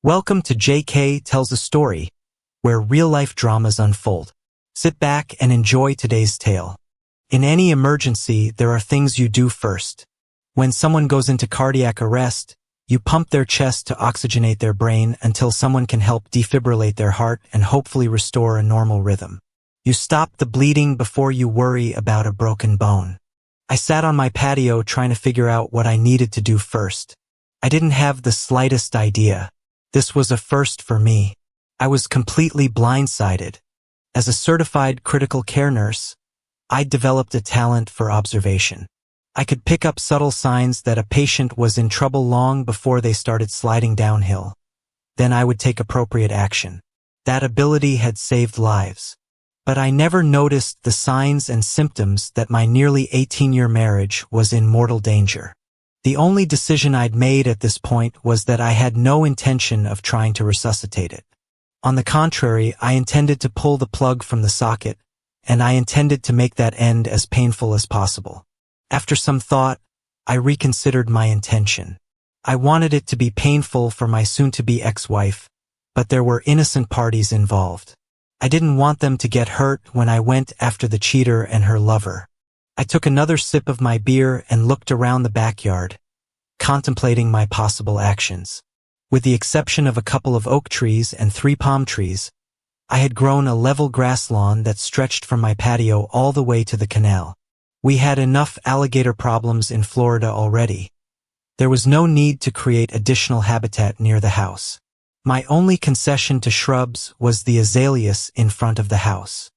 Welcome to JK Tells a Story, where real-life dramas unfold. Sit back and enjoy today's tale. In any emergency, there are things you do first. When someone goes into cardiac arrest, you pump their chest to oxygenate their brain until someone can help defibrillate their heart and hopefully restore a normal rhythm. You stop the bleeding before you worry about a broken bone. I sat on my patio trying to figure out what I needed to do first. I didn't have the slightest idea. This was a first for me. I was completely blindsided. As a certified critical care nurse, I'd developed a talent for observation. I could pick up subtle signs that a patient was in trouble long before they started sliding downhill. Then I would take appropriate action. That ability had saved lives. But I never noticed the signs and symptoms that my nearly 18-year marriage was in mortal danger. The only decision I'd made at this point was that I had no intention of trying to resuscitate it. On the contrary, I intended to pull the plug from the socket, and I intended to make that end as painful as possible. After some thought, I reconsidered my intention. I wanted it to be painful for my soon-to-be ex-wife, but there were innocent parties involved. I didn't want them to get hurt when I went after the cheater and her lover. I took another sip of my beer and looked around the backyard, contemplating my possible actions. With the exception of a couple of oak trees and 3 palm trees, I had grown a level grass lawn that stretched from my patio all the way to the canal. We had enough alligator problems in Florida already. There was no need to create additional habitat near the house. My only concession to shrubs was the azaleas in front of the house.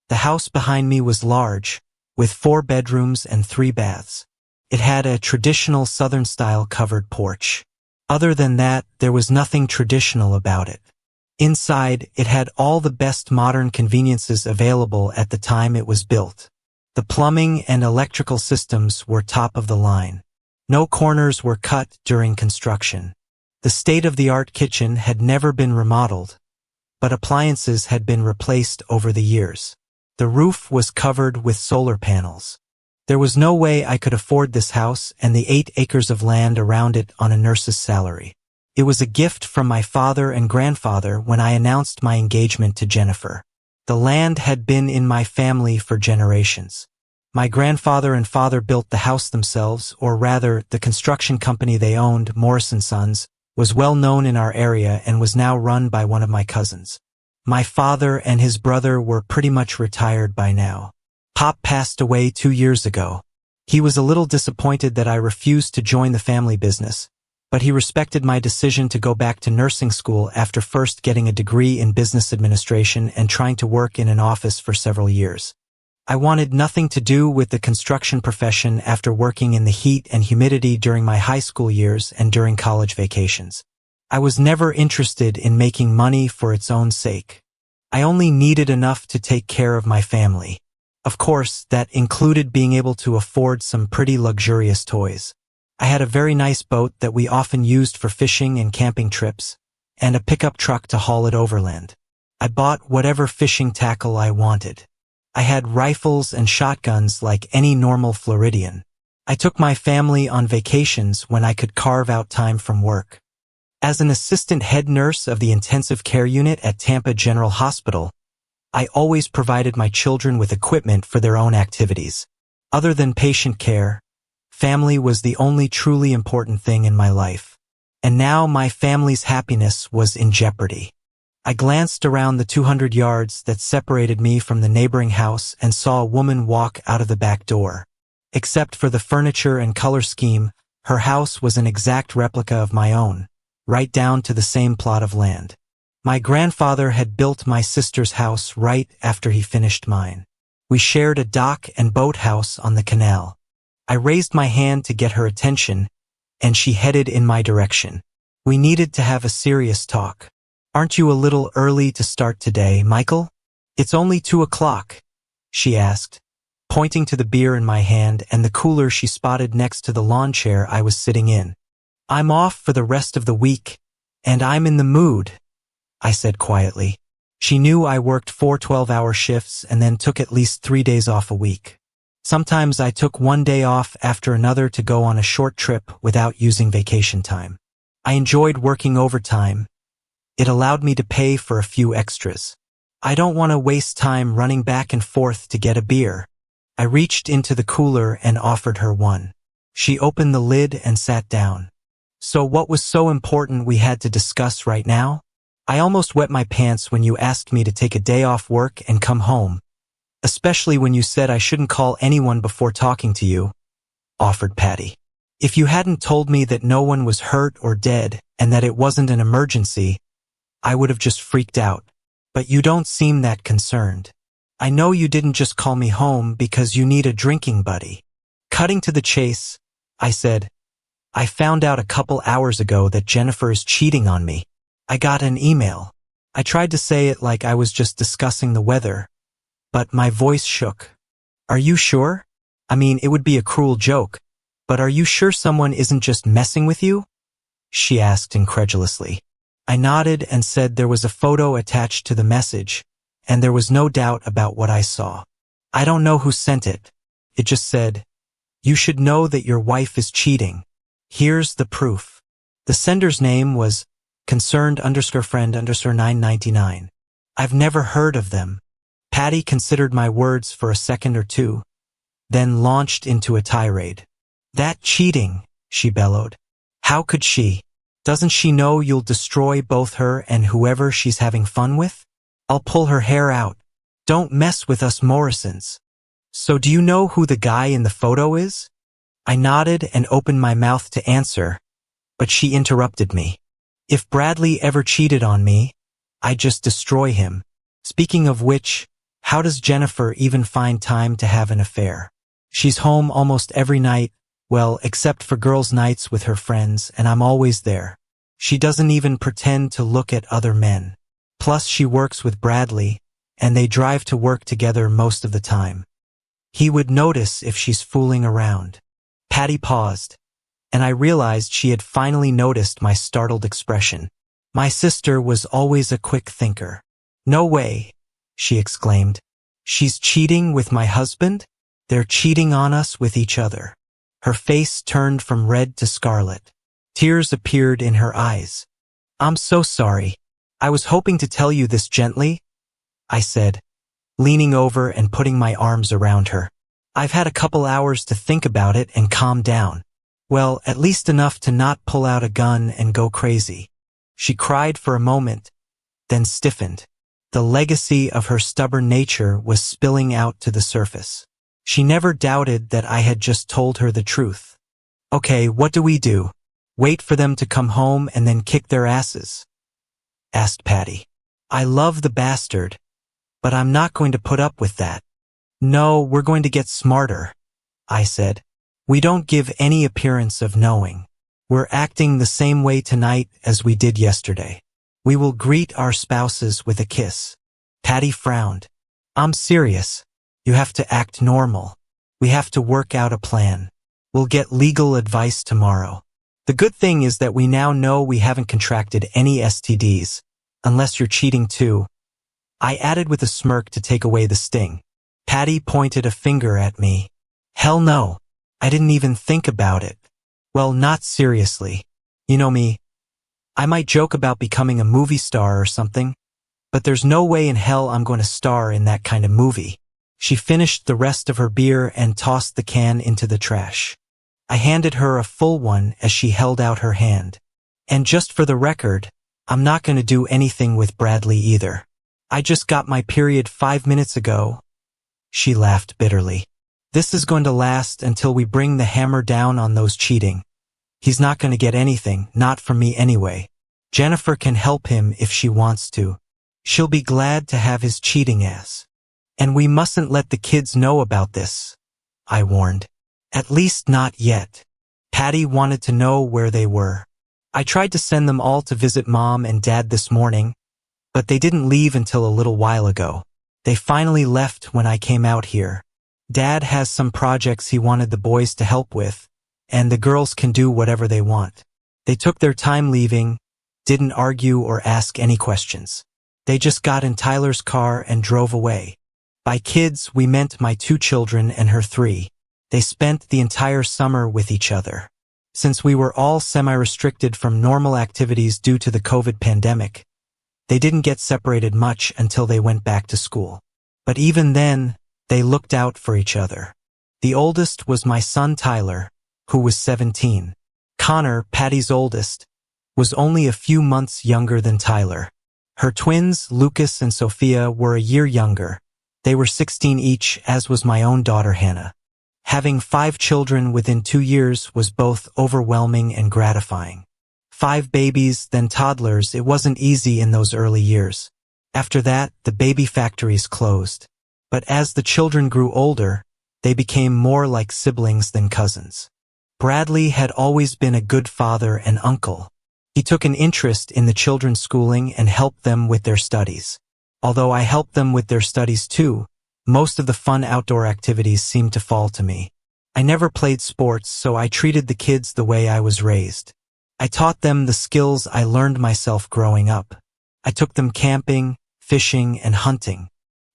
The house behind me was large, with 4 bedrooms and 3 baths. It had a traditional Southern-style covered porch. Other than that, there was nothing traditional about it. Inside, it had all the best modern conveniences available at the time it was built. The plumbing and electrical systems were top of the line. No corners were cut during construction. The state-of-the-art kitchen had never been remodeled, but appliances had been replaced over the years. The roof was covered with solar panels. There was no way I could afford this house and the 8 acres of land around it on a nurse's salary. It was a gift from my father and grandfather when I announced my engagement to Jennifer. The land had been in my family for generations. My grandfather and father built the house themselves, or rather, the construction company they owned, Morrison Sons, was well known in our area and was now run by one of my cousins. My father and his brother were pretty much retired by now. Pop passed away 2 years ago. He was a little disappointed that I refused to join the family business, but he respected my decision to go back to nursing school after first getting a degree in business administration and trying to work in an office for several years. I wanted nothing to do with the construction profession after working in the heat and humidity during my high school years and during college vacations. I was never interested in making money for its own sake. I only needed enough to take care of my family. Of course, that included being able to afford some pretty luxurious toys. I had a very nice boat that we often used for fishing and camping trips, and a pickup truck to haul it overland. I bought whatever fishing tackle I wanted. I had rifles and shotguns like any normal Floridian. I took my family on vacations when I could carve out time from work. As an assistant head nurse of the intensive care unit at Tampa General Hospital, I always provided my children with equipment for their own activities. Other than patient care, family was the only truly important thing in my life. And now my family's happiness was in jeopardy. I glanced around the 200 yards that separated me from the neighboring house and saw a woman walk out of the back door. Except for the furniture and color scheme, her house was an exact replica of my own, right down to the same plot of land. My grandfather had built my sister's house right after he finished mine. We shared a dock and boathouse on the canal. I raised my hand to get her attention, and she headed in my direction. We needed to have a serious talk. "Aren't you a little early to start today, Michael?" "It's only 2 o'clock, she asked, pointing to the beer in my hand and the cooler she spotted next to the lawn chair I was sitting in. "I'm off for the rest of the week, and I'm in the mood," I said quietly. She knew I worked 4 12-hour shifts and then took at least 3 days off a week. Sometimes I took 1 day off after another to go on a short trip without using vacation time. I enjoyed working overtime, It allowed me to pay for a few extras. I don't want to waste time running back and forth to get a beer. I reached into the cooler and offered her one. She opened the lid and sat down. So what was so important we had to discuss right now? I almost wet my pants when you asked me to take a day off work and come home. Especially when you said I shouldn't call anyone before talking to you, offered Patty. If you hadn't told me that no one was hurt or dead and that it wasn't an emergency, I would have just freaked out. But you don't seem that concerned. I know you didn't just call me home because you need a drinking buddy. Cutting to the chase, I said, I found out a couple hours ago that Jennifer is cheating on me. I got an email. I tried to say it like I was just discussing the weather, but my voice shook. Are you sure? I mean, it would be a cruel joke, but are you sure someone isn't just messing with you? She asked incredulously. I nodded and said there was a photo attached to the message, and there was no doubt about what I saw. I don't know who sent it. It just said, you should know that your wife is cheating. Here's the proof. The sender's name was concerned_friend_999. I've never heard of them. Patty considered my words for a second or two, then launched into a tirade. That cheating, she bellowed. How could she? Doesn't she know you'll destroy both her and whoever she's having fun with? I'll pull her hair out. Don't mess with us Morrisons. So do you know who the guy in the photo is? I nodded and opened my mouth to answer, but she interrupted me. If Bradley ever cheated on me, I'd just destroy him. Speaking of which, how does Jennifer even find time to have an affair? She's home almost every night, well, except for girls' nights with her friends, and I'm always there. She doesn't even pretend to look at other men. Plus, she works with Bradley, and they drive to work together most of the time. He would notice if she's fooling around. Patty paused, and I realized she had finally noticed my startled expression. My sister was always a quick thinker. No way, she exclaimed. She's cheating with my husband? They're cheating on us with each other. Her face turned from red to scarlet. Tears appeared in her eyes. I'm so sorry. I was hoping to tell you this gently, I said, leaning over and putting my arms around her. I've had a couple hours to think about it and calm down. Well, at least enough to not pull out a gun and go crazy. She cried for a moment, then stiffened. The legacy of her stubborn nature was spilling out to the surface. She never doubted that I had just told her the truth. Okay, what do we do? Wait for them to come home and then kick their asses? Asked Patty. I love the bastard, but I'm not going to put up with that. No, we're going to get smarter, I said. We don't give any appearance of knowing. We're acting the same way tonight as we did yesterday. We will greet our spouses with a kiss. Patty frowned. I'm serious. You have to act normal. We have to work out a plan. We'll get legal advice tomorrow. The good thing is that we now know we haven't contracted any STDs, unless you're cheating too. I added with a smirk to take away the sting. Patty pointed a finger at me. Hell no. I didn't even think about it. Well, not seriously. You know me. I might joke about becoming a movie star or something, but there's no way in hell I'm going to star in that kind of movie. She finished the rest of her beer and tossed the can into the trash. I handed her a full one as she held out her hand. And just for the record, I'm not going to do anything with Bradley either. I just got my period 5 minutes ago. She laughed bitterly. This is going to last until we bring the hammer down on those cheating. He's not going to get anything, not from me anyway. Jennifer can help him if she wants to. She'll be glad to have his cheating ass. And we mustn't let the kids know about this, I warned. At least not yet. Patty wanted to know where they were. I tried to send them all to visit Mom and Dad this morning, but they didn't leave until a little while ago. They finally left when I came out here. Dad has some projects he wanted the boys to help with, and the girls can do whatever they want. They took their time leaving, didn't argue or ask any questions. They just got in Tyler's car and drove away. By kids, we meant my 2 children and her 3. They spent the entire summer with each other. Since we were all semi-restricted from normal activities due to the COVID pandemic, They didn't get separated much until they went back to school. But even then, they looked out for each other. The oldest was my son Tyler, who was 17. Connor, Patty's oldest, was only a few months younger than Tyler. Her twins, Lucas and Sophia, were a year younger. They were 16 each, as was my own daughter Hannah. Having 5 children within 2 years was both overwhelming and gratifying. 5 babies, then toddlers, it wasn't easy in those early years. After that, the baby factories closed. But as the children grew older, they became more like siblings than cousins. Bradley had always been a good father and uncle. He took an interest in the children's schooling and helped them with their studies. Although I helped them with their studies too, most of the fun outdoor activities seemed to fall to me. I never played sports, so I treated the kids the way I was raised. I taught them the skills I learned myself growing up. I took them camping, fishing, and hunting.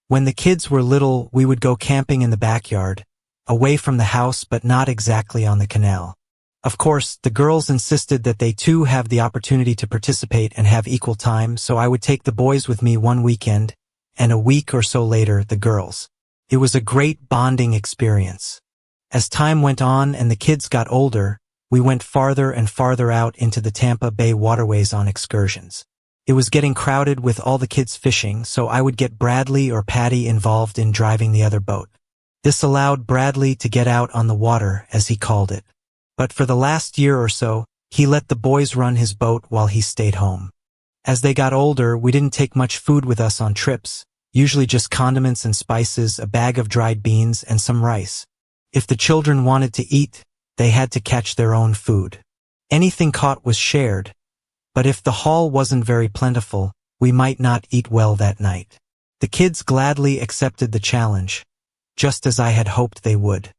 When the kids were little, we would go camping in the backyard, away from the house but not exactly on the canal. Of course, the girls insisted that they too have the opportunity to participate and have equal time, so I would take the boys with me one weekend, and a week or so later, the girls. It was a great bonding experience. As time went on and the kids got older, we went farther and farther out into the Tampa Bay waterways on excursions. It was getting crowded with all the kids fishing, so I would get Bradley or Patty involved in driving the other boat. This allowed Bradley to get out on the water, as he called it. But for the last year or so, he let the boys run his boat while he stayed home. As they got older, we didn't take much food with us on trips, usually just condiments and spices, a bag of dried beans, and some rice. If the children wanted to eat, they had to catch their own food. Anything caught was shared, but if the haul wasn't very plentiful, we might not eat well that night. The kids gladly accepted the challenge, just as I had hoped they would.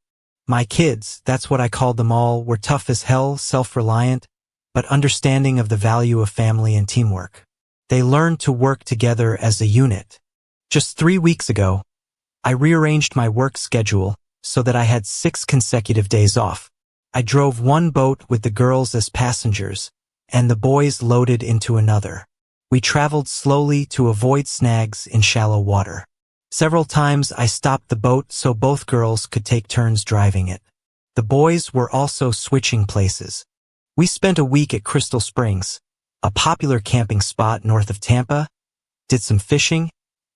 My kids, that's what I called them all, were tough as hell, self-reliant, but understanding of the value of family and teamwork. They learned to work together as a unit. Just 3 weeks ago, I rearranged my work schedule so that I had 6 consecutive days off. I drove one boat with the girls as passengers, and the boys loaded into another. We traveled slowly to avoid snags in shallow water. Several times I stopped the boat so both girls could take turns driving it. The boys were also switching places. We spent a week at Crystal Springs, a popular camping spot north of Tampa, did some fishing,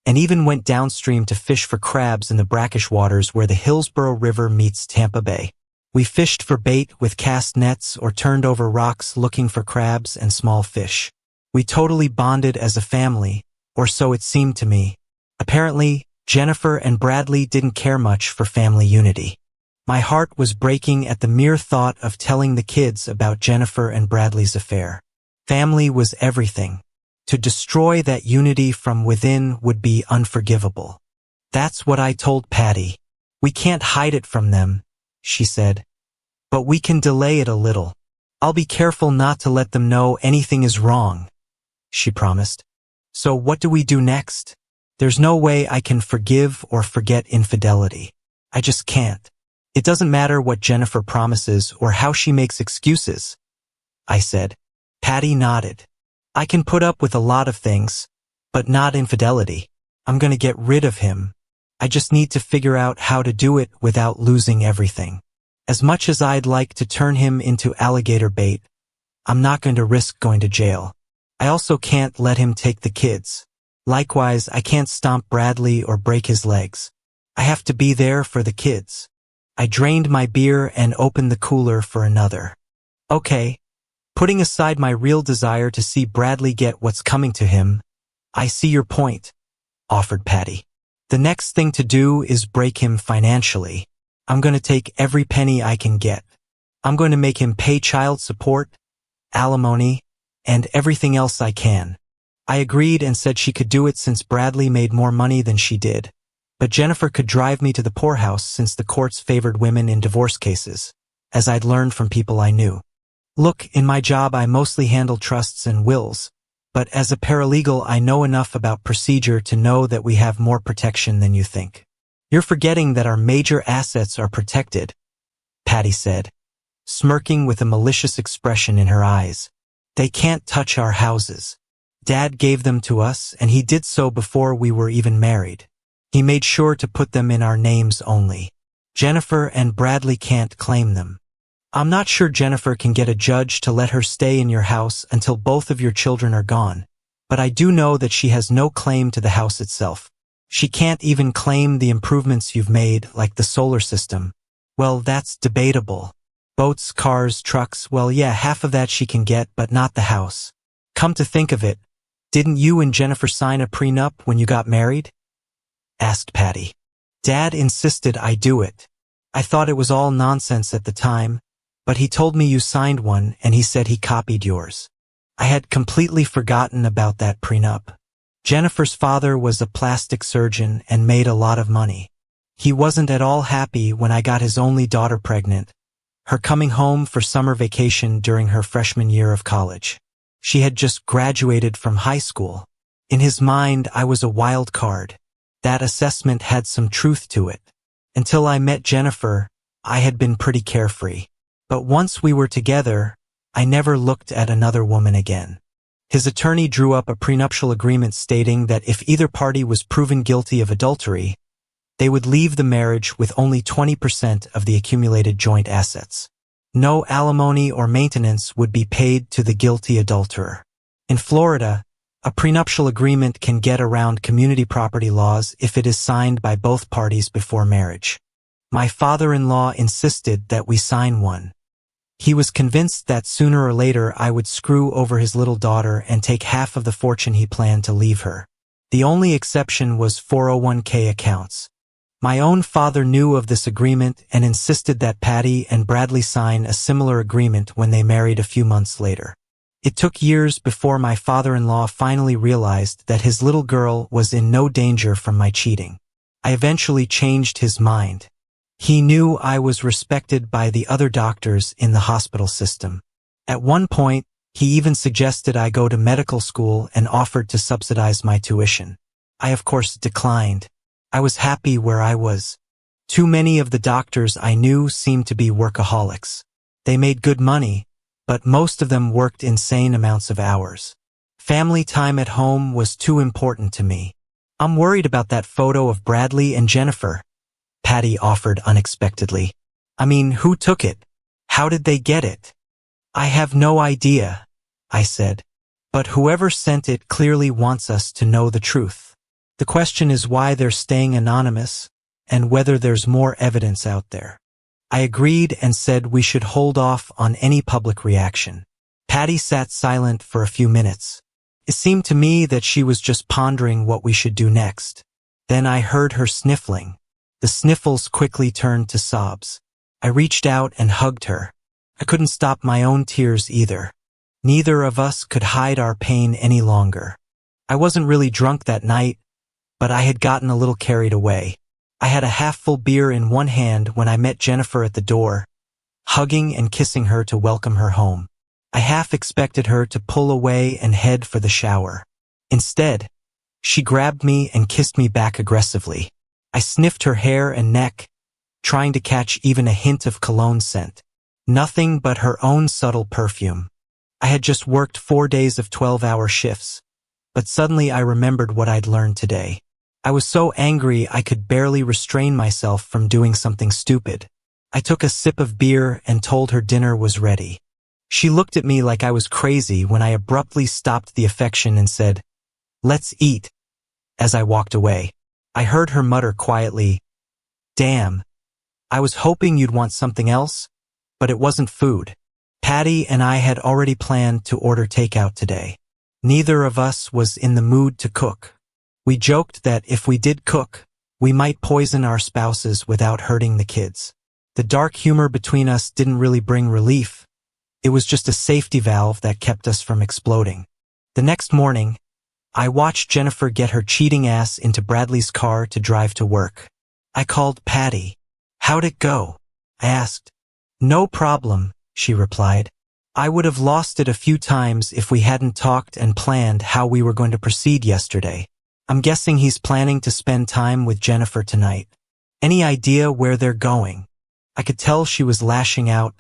and even went downstream to fish for crabs in the brackish waters where the Hillsborough River meets Tampa Bay. We fished for bait with cast nets or turned over rocks looking for crabs and small fish. We totally bonded as a family, or so it seemed to me. Apparently, Jennifer and Bradley didn't care much for family unity. My heart was breaking at the mere thought of telling the kids about Jennifer and Bradley's affair. Family was everything. To destroy that unity from within would be unforgivable. That's what I told Patty. We can't hide it from them, she said. But we can delay it a little. I'll be careful not to let them know anything is wrong, she promised. So what do we do next? There's no way I can forgive or forget infidelity. I just can't. It doesn't matter what Jennifer promises or how she makes excuses, I said. Patty nodded. I can put up with a lot of things, but not infidelity. I'm going to get rid of him. I just need to figure out how to do it without losing everything. As much as I'd like to turn him into alligator bait, I'm not going to risk going to jail. I also can't let him take the kids. Likewise, I can't stomp Bradley or break his legs. I have to be there for the kids. I drained my beer and opened the cooler for another. Okay, putting aside my real desire to see Bradley get what's coming to him, I see your point, offered Patty. The next thing to do is break him financially. I'm going to take every penny I can get. I'm going to make him pay child support, alimony, and everything else I can. I agreed and said she could do it since Bradley made more money than she did. But Jennifer could drive me to the poorhouse since the courts favored women in divorce cases, as I'd learned from people I knew. Look, in my job I mostly handle trusts and wills, but as a paralegal I know enough about procedure to know that we have more protection than you think. You're forgetting that our major assets are protected, Patty said, smirking with a malicious expression in her eyes. They can't touch our houses. Dad gave them to us, and he did so before we were even married. He made sure to put them in our names only. Jennifer and Bradley can't claim them. I'm not sure Jennifer can get a judge to let her stay in your house until both of your children are gone, but I do know that she has no claim to the house itself. She can't even claim the improvements you've made, like the solar system. Well, that's debatable. Boats, cars, trucks, well yeah, half of that she can get, but not the house. Come to think of it, didn't you and Jennifer sign a prenup when you got married? Asked Patty. Dad insisted I do it. I thought it was all nonsense at the time, but he told me you signed one and he said he copied yours. I had completely forgotten about that prenup. Jennifer's father was a plastic surgeon and made a lot of money. He wasn't at all happy when I got his only daughter pregnant, her coming home for summer vacation during her freshman year of college. She had just graduated from high school. In his mind, I was a wild card. That assessment had some truth to it. Until I met Jennifer, I had been pretty carefree. But once we were together, I never looked at another woman again. His attorney drew up a prenuptial agreement stating that if either party was proven guilty of adultery, they would leave the marriage with only 20% of the accumulated joint assets. No alimony or maintenance would be paid to the guilty adulterer. In Florida, a prenuptial agreement can get around community property laws if it is signed by both parties before marriage. My father-in-law insisted that we sign one. He was convinced that sooner or later I would screw over his little daughter and take half of the fortune he planned to leave her. The only exception was 401k accounts. My own father knew of this agreement and insisted that Patty and Bradley sign a similar agreement when they married a few months later. It took years before my father-in-law finally realized that his little girl was in no danger from my cheating. I eventually changed his mind. He knew I was respected by the other doctors in the hospital system. At one point, he even suggested I go to medical school and offered to subsidize my tuition. I of course declined. I was happy where I was. Too many of the doctors I knew seemed to be workaholics. They made good money, but most of them worked insane amounts of hours. Family time at home was too important to me. I'm worried about that photo of Bradley and Jennifer, Patty offered unexpectedly. I mean, who took it? How did they get it? I have no idea, I said. But whoever sent it clearly wants us to know the truth. The question is why they're staying anonymous and whether there's more evidence out there. I agreed and said we should hold off on any public reaction. Patty sat silent for a few minutes. It seemed to me that she was just pondering what we should do next. Then I heard her sniffling. The sniffles quickly turned to sobs. I reached out and hugged her. I couldn't stop my own tears either. Neither of us could hide our pain any longer. I wasn't really drunk that night, but I had gotten a little carried away. I had a half-full beer in one hand when I met Jennifer at the door, hugging and kissing her to welcome her home. I half expected her to pull away and head for the shower. Instead, she grabbed me and kissed me back aggressively. I sniffed her hair and neck, trying to catch even a hint of cologne scent. Nothing but her own subtle perfume. I had just worked 4 days of 12-hour shifts, but suddenly I remembered what I'd learned today. I was so angry I could barely restrain myself from doing something stupid. I took a sip of beer and told her dinner was ready. She looked at me like I was crazy when I abruptly stopped the affection and said, "Let's eat." As I walked away, I heard her mutter quietly, "Damn, I was hoping you'd want something else, but it wasn't food." Patty and I had already planned to order takeout today. Neither of us was in the mood to cook. We joked that if we did cook, we might poison our spouses without hurting the kids. The dark humor between us didn't really bring relief. It was just a safety valve that kept us from exploding. The next morning, I watched Jennifer get her cheating ass into Bradley's car to drive to work. I called Patty. "How'd it go?" I asked. "No problem," she replied. "I would have lost it a few times if we hadn't talked and planned how we were going to proceed yesterday. I'm guessing he's planning to spend time with Jennifer tonight. Any idea where they're going?" I could tell she was lashing out,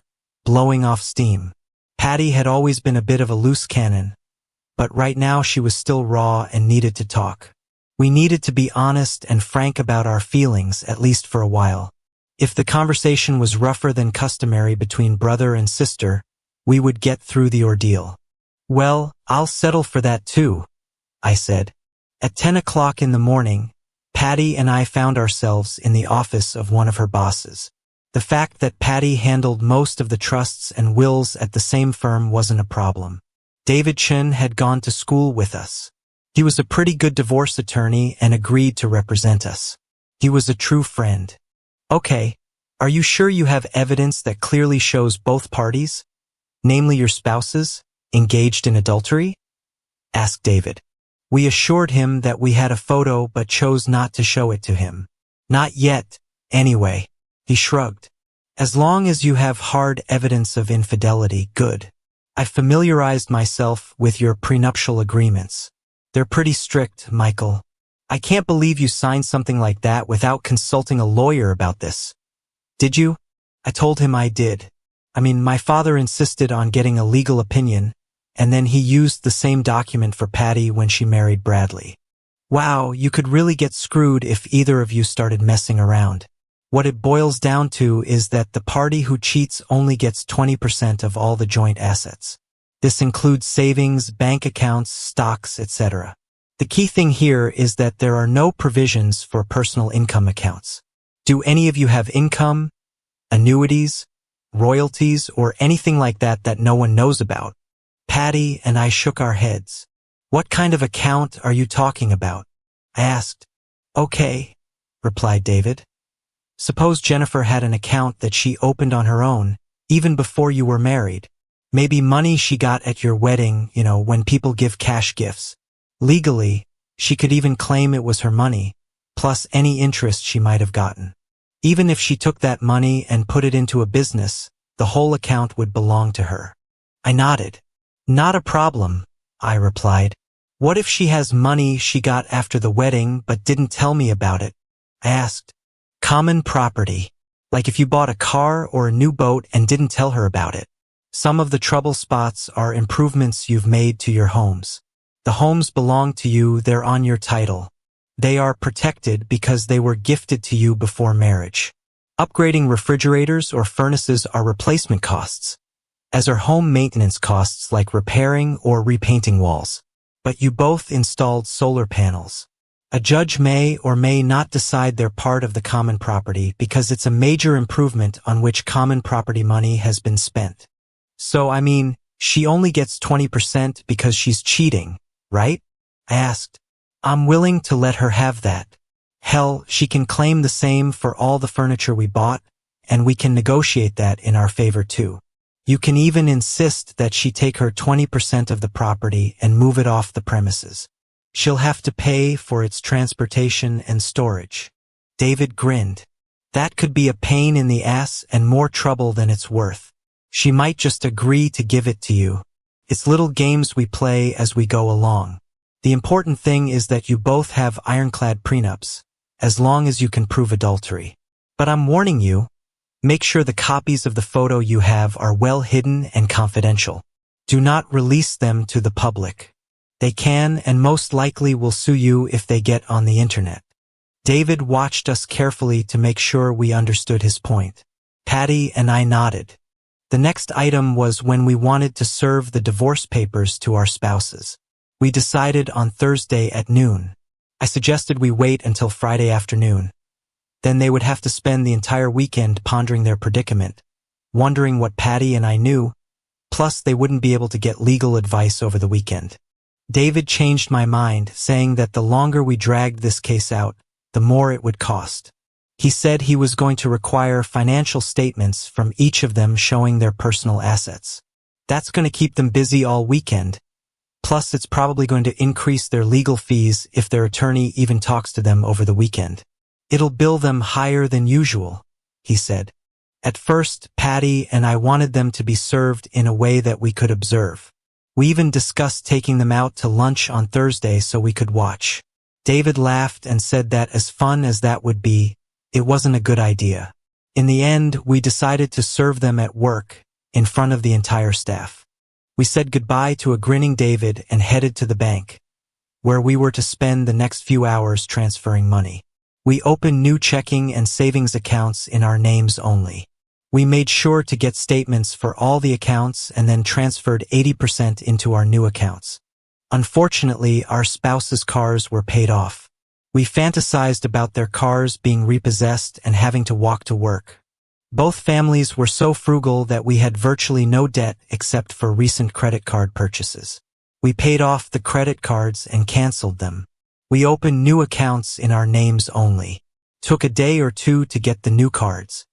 blowing off steam. Patty had always been a bit of a loose cannon, but right now she was still raw and needed to talk. We needed to be honest and frank about our feelings, at least for a while. If the conversation was rougher than customary between brother and sister, we would get through the ordeal. "Well, I'll settle for that too," I said. At 10 o'clock in the morning, Patty and I found ourselves in the office of one of her bosses. The fact that Patty handled most of the trusts and wills at the same firm wasn't a problem. David Chen had gone to school with us. He was a pretty good divorce attorney and agreed to represent us. He was a true friend. "Okay, are you sure you have evidence that clearly shows both parties, namely your spouses, engaged in adultery?" asked David. We assured him that we had a photo but chose not to show it to him. "Not yet, anyway," he shrugged. "As long as you have hard evidence of infidelity, good. I familiarized myself with your prenuptial agreements. They're pretty strict, Michael. I can't believe you signed something like that without consulting a lawyer about this." "Did you?" I told him I did. My father insisted on getting a legal opinion, and then he used the same document for Patty when she married Bradley. Wow, you could really get screwed if either of you started messing around. What it boils down to is that the party who cheats only gets 20% of all the joint assets. This includes savings, bank accounts, stocks, etc. The key thing here is that there are no provisions for personal income accounts. Do any of you have income, annuities, royalties, or anything like that that no one knows about? Patty and I shook our heads. "What kind of account are you talking about?" I asked. "Okay," replied David. "Suppose Jennifer had an account that she opened on her own, even before you were married. Maybe money she got at your wedding, when people give cash gifts. Legally, she could even claim it was her money, plus any interest she might have gotten. Even if she took that money and put it into a business, the whole account would belong to her." I nodded. "Not a problem," I replied. "What if she has money she got after the wedding but didn't tell me about it?" I asked. "Common property. Like if you bought a car or a new boat and didn't tell her about it. Some of the trouble spots are improvements you've made to your homes. The homes belong to you, they're on your title. They are protected because they were gifted to you before marriage. Upgrading refrigerators or furnaces are replacement costs, as are home maintenance costs like repairing or repainting walls. But you both installed solar panels. A judge may or may not decide they're part of the common property because it's a major improvement on which common property money has been spent. So, she only gets 20% because she's cheating, right?" I asked. "I'm willing to let her have that. Hell, she can claim the same for all the furniture we bought, and we can negotiate that in our favor too. You can even insist that she take her 20% of the property and move it off the premises. She'll have to pay for its transportation and storage." David grinned. "That could be a pain in the ass and more trouble than it's worth. She might just agree to give it to you. It's little games we play as we go along. The important thing is that you both have ironclad prenups, as long as you can prove adultery. But I'm warning you, make sure the copies of the photo you have are well hidden and confidential. Do not release them to the public. They can and most likely will sue you if they get on the internet." David watched us carefully to make sure we understood his point. Patty and I nodded. The next item was when we wanted to serve the divorce papers to our spouses. We decided on Thursday at noon. I suggested we wait until Friday afternoon. Then they would have to spend the entire weekend pondering their predicament, wondering what Patty and I knew, plus they wouldn't be able to get legal advice over the weekend. David changed my mind, saying that the longer we dragged this case out, the more it would cost. He said he was going to require financial statements from each of them showing their personal assets. That's going to keep them busy all weekend. Plus, it's probably going to increase their legal fees if their attorney even talks to them over the weekend. It'll bill them higher than usual, he said. At first, Patty and I wanted them to be served in a way that we could observe. We even discussed taking them out to lunch on Thursday so we could watch. David laughed and said that as fun as that would be, it wasn't a good idea. In the end, we decided to serve them at work, in front of the entire staff. We said goodbye to a grinning David and headed to the bank, where we were to spend the next few hours transferring money. We opened new checking and savings accounts in our names only. We made sure to get statements for all the accounts and then transferred 80% into our new accounts. Unfortunately, our spouses' cars were paid off. We fantasized about their cars being repossessed and having to walk to work. Both families were so frugal that we had virtually no debt except for recent credit card purchases. We paid off the credit cards and canceled them. We opened new accounts in our names only. Took a day or two to get the new cards.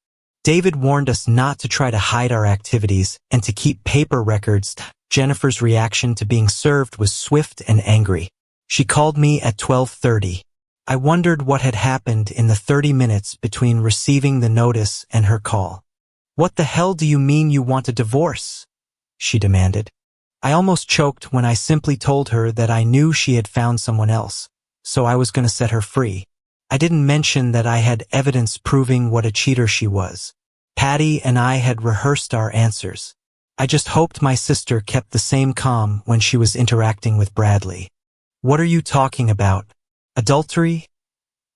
David warned us not to try to hide our activities and to keep paper records. Jennifer's reaction to being served was swift and angry. She called me at 12:30. I wondered what had happened in the 30 minutes between receiving the notice and her call. "What the hell do you mean you want a divorce?" she demanded. I almost choked when I simply told her that I knew she had found someone else, so I was going to set her free. I didn't mention that I had evidence proving what a cheater she was. Patty and I had rehearsed our answers. I just hoped my sister kept the same calm when she was interacting with Bradley. "What are you talking about? Adultery?"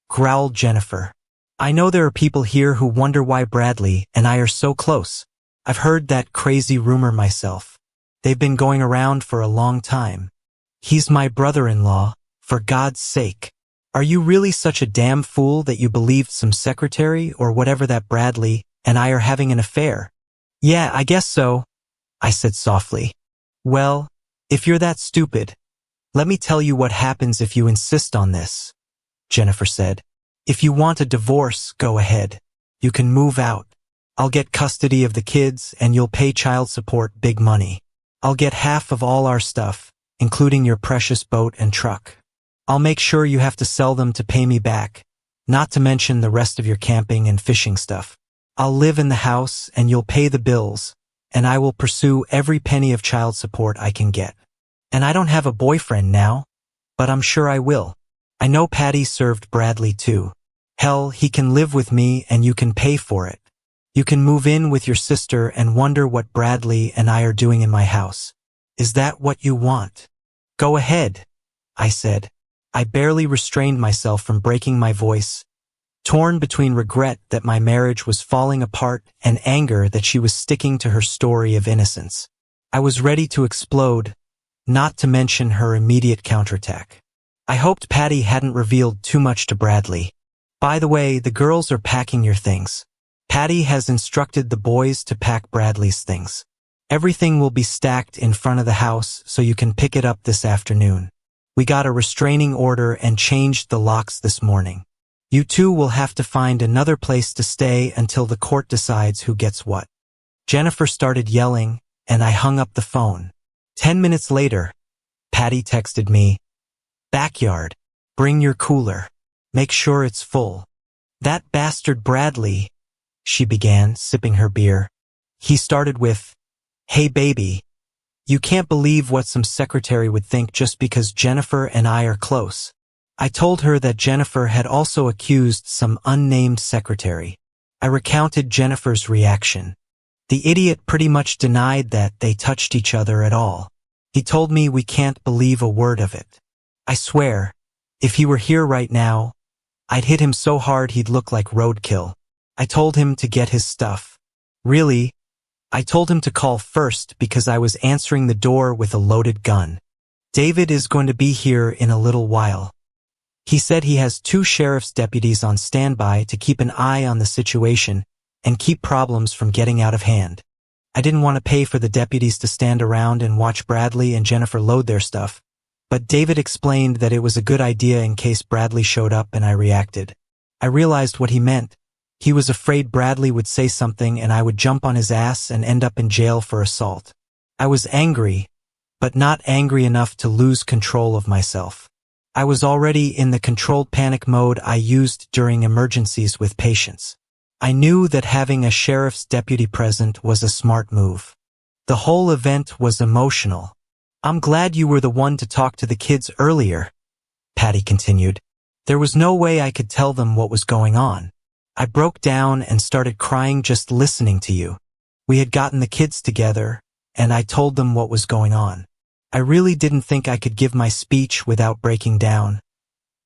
growled Jennifer. "I know there are people here who wonder why Bradley and I are so close. I've heard that crazy rumor myself. They've been going around for a long time. He's my brother-in-law, for God's sake. Are you really such a damn fool that you believed some secretary or whatever that Bradley and I are having an affair?" "Yeah, I guess so," I said softly. "Well, if you're that stupid, let me tell you what happens if you insist on this," Jennifer said. "If you want a divorce, go ahead. You can move out. I'll get custody of the kids and you'll pay child support big money. I'll get half of all our stuff, including your precious boat and truck. I'll make sure you have to sell them to pay me back, not to mention the rest of your camping and fishing stuff. I'll live in the house and you'll pay the bills, and I will pursue every penny of child support I can get. And I don't have a boyfriend now, but I'm sure I will. I know Patty served Bradley too. Hell, he can live with me and you can pay for it. You can move in with your sister and wonder what Bradley and I are doing in my house. Is that what you want?" "Go ahead," I said. I barely restrained myself from breaking my voice, torn between regret that my marriage was falling apart and anger that she was sticking to her story of innocence. I was ready to explode, not to mention her immediate counterattack. I hoped Patty hadn't revealed too much to Bradley. "By the way, the girls are packing your things. Patty has instructed the boys to pack Bradley's things. Everything will be stacked in front of the house so you can pick it up this afternoon. We got a restraining order and changed the locks this morning. You two will have to find another place to stay until the court decides who gets what." Jennifer started yelling, and I hung up the phone. 10 minutes later, Patty texted me, "Backyard, bring your cooler. Make sure it's full." "That bastard Bradley," she began, sipping her beer. "He started with, 'Hey baby, you can't believe what some secretary would think just because Jennifer and I are close.' I told her that Jennifer had also accused some unnamed secretary. I recounted Jennifer's reaction. The idiot pretty much denied that they touched each other at all. He told me we can't believe a word of it. I swear, if he were here right now, I'd hit him so hard he'd look like roadkill. I told him to get his stuff. Really, I told him to call first because I was answering the door with a loaded gun. David is going to be here in a little while. He said he has 2 sheriff's deputies on standby to keep an eye on the situation and keep problems from getting out of hand. I didn't want to pay for the deputies to stand around and watch Bradley and Jennifer load their stuff, but David explained that it was a good idea in case Bradley showed up and I reacted. I realized what he meant. He was afraid Bradley would say something and I would jump on his ass and end up in jail for assault. I was angry, but not angry enough to lose control of myself. I was already in the controlled panic mode I used during emergencies with patients. I knew that having a sheriff's deputy present was a smart move. The whole event was emotional. "I'm glad you were the one to talk to the kids earlier," Patty continued. "There was no way I could tell them what was going on. I broke down and started crying just listening to you. We had gotten the kids together, and I told them what was going on. I really didn't think I could give my speech without breaking down,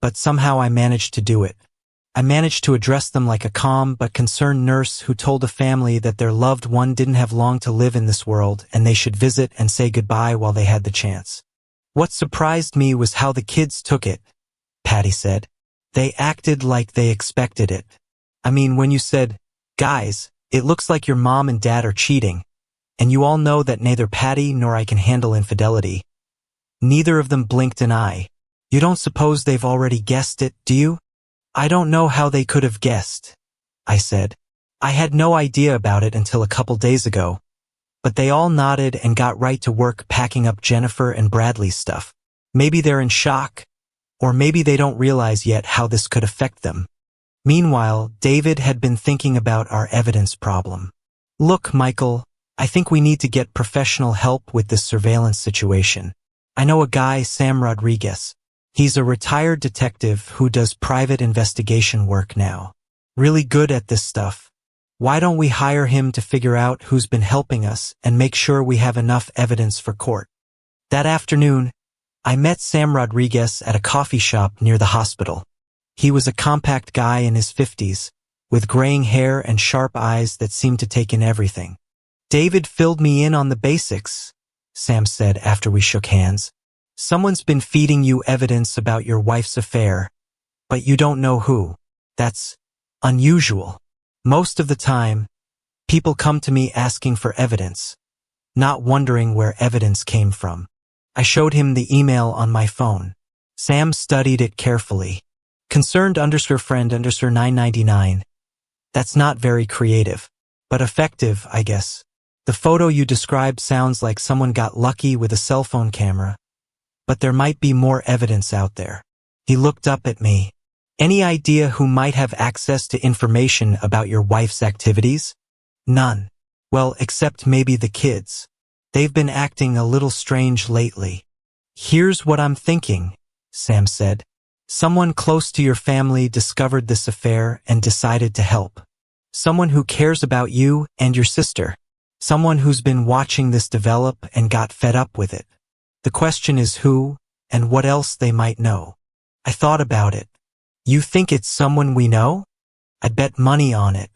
but somehow I managed to do it. I managed to address them like a calm but concerned nurse who told a family that their loved one didn't have long to live in this world and they should visit and say goodbye while they had the chance. What surprised me was how the kids took it, Patty said. They acted like they expected it. I mean, when you said, "Guys, it looks like your mom and dad are cheating," and you all know that neither Patty nor I can handle infidelity. Neither of them blinked an eye. You don't suppose they've already guessed it, do you? I don't know how they could have guessed, I said. I had no idea about it until a couple days ago, but they all nodded and got right to work packing up Jennifer and Bradley's stuff. Maybe they're in shock, or maybe they don't realize yet how this could affect them. Meanwhile, David had been thinking about our evidence problem. Look, Michael, I think we need to get professional help with this surveillance situation. I know a guy, Sam Rodriguez. He's a retired detective who does private investigation work now. Really good at this stuff. Why don't we hire him to figure out who's been helping us and make sure we have enough evidence for court? That afternoon, I met Sam Rodriguez at a coffee shop near the hospital. He was a compact guy in his 50s, with graying hair and sharp eyes that seemed to take in everything. David filled me in on the basics, Sam said after we shook hands. Someone's been feeding you evidence about your wife's affair, but you don't know who. That's unusual. Most of the time, people come to me asking for evidence, not wondering where evidence came from. I showed him the email on my phone. Sam studied it carefully. Concerned_friend_999. That's not very creative, but effective, I guess. The photo you described sounds like someone got lucky with a cell phone camera, but there might be more evidence out there. He looked up at me. Any idea who might have access to information about your wife's activities? None. Well, except maybe the kids. They've been acting a little strange lately. Here's what I'm thinking, Sam said. Someone close to your family discovered this affair and decided to help. Someone who cares about you and your sister. Someone who's been watching this develop and got fed up with it. The question is who and what else they might know. I thought about it. You think it's someone we know? I'd bet money on it.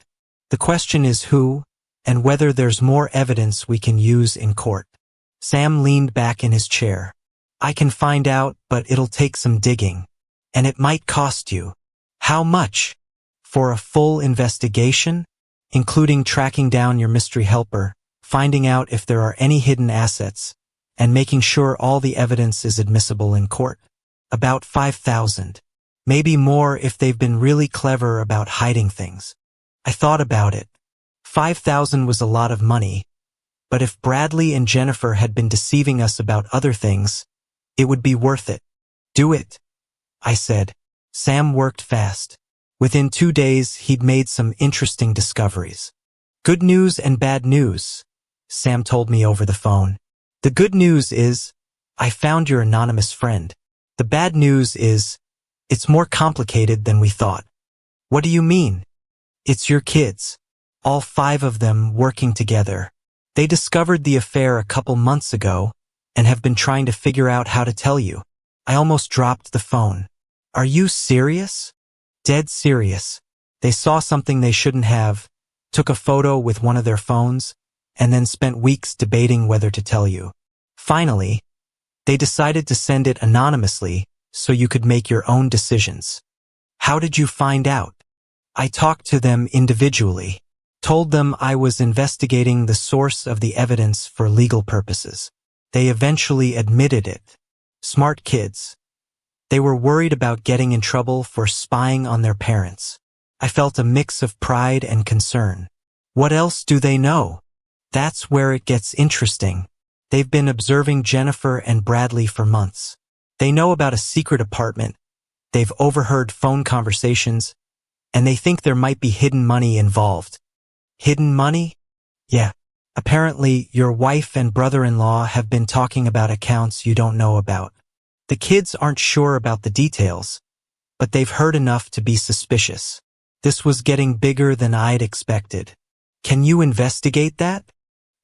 The question is who and whether there's more evidence we can use in court. Sam leaned back in his chair. I can find out, but it'll take some digging. And it might cost you. How much? For a full investigation? Including tracking down your mystery helper, finding out if there are any hidden assets, and making sure all the evidence is admissible in court. About 5,000. Maybe more if they've been really clever about hiding things. I thought about it. 5,000 was a lot of money, but if Bradley and Jennifer had been deceiving us about other things, it would be worth it. Do it, I said. Sam worked fast. Within 2 days, he'd made some interesting discoveries. Good news and bad news, Sam told me over the phone. The good news is, I found your anonymous friend. The bad news is, it's more complicated than we thought. What do you mean? It's your kids. All 5 of them working together. They discovered the affair a couple months ago and have been trying to figure out how to tell you. I almost dropped the phone. Are you serious? Dead serious. They saw something they shouldn't have, took a photo with one of their phones, and then spent weeks debating whether to tell you. Finally, they decided to send it anonymously so you could make your own decisions. How did you find out? I talked to them individually, told them I was investigating the source of the evidence for legal purposes. They eventually admitted it. Smart kids. They were worried about getting in trouble for spying on their parents. I felt a mix of pride and concern. What else do they know? That's where it gets interesting. They've been observing Jennifer and Bradley for months. They know about a secret apartment. They've overheard phone conversations, and they think there might be hidden money involved. Hidden money? Yeah. Apparently, your wife and brother-in-law have been talking about accounts you don't know about. The kids aren't sure about the details, but they've heard enough to be suspicious. This was getting bigger than I'd expected. Can you investigate that?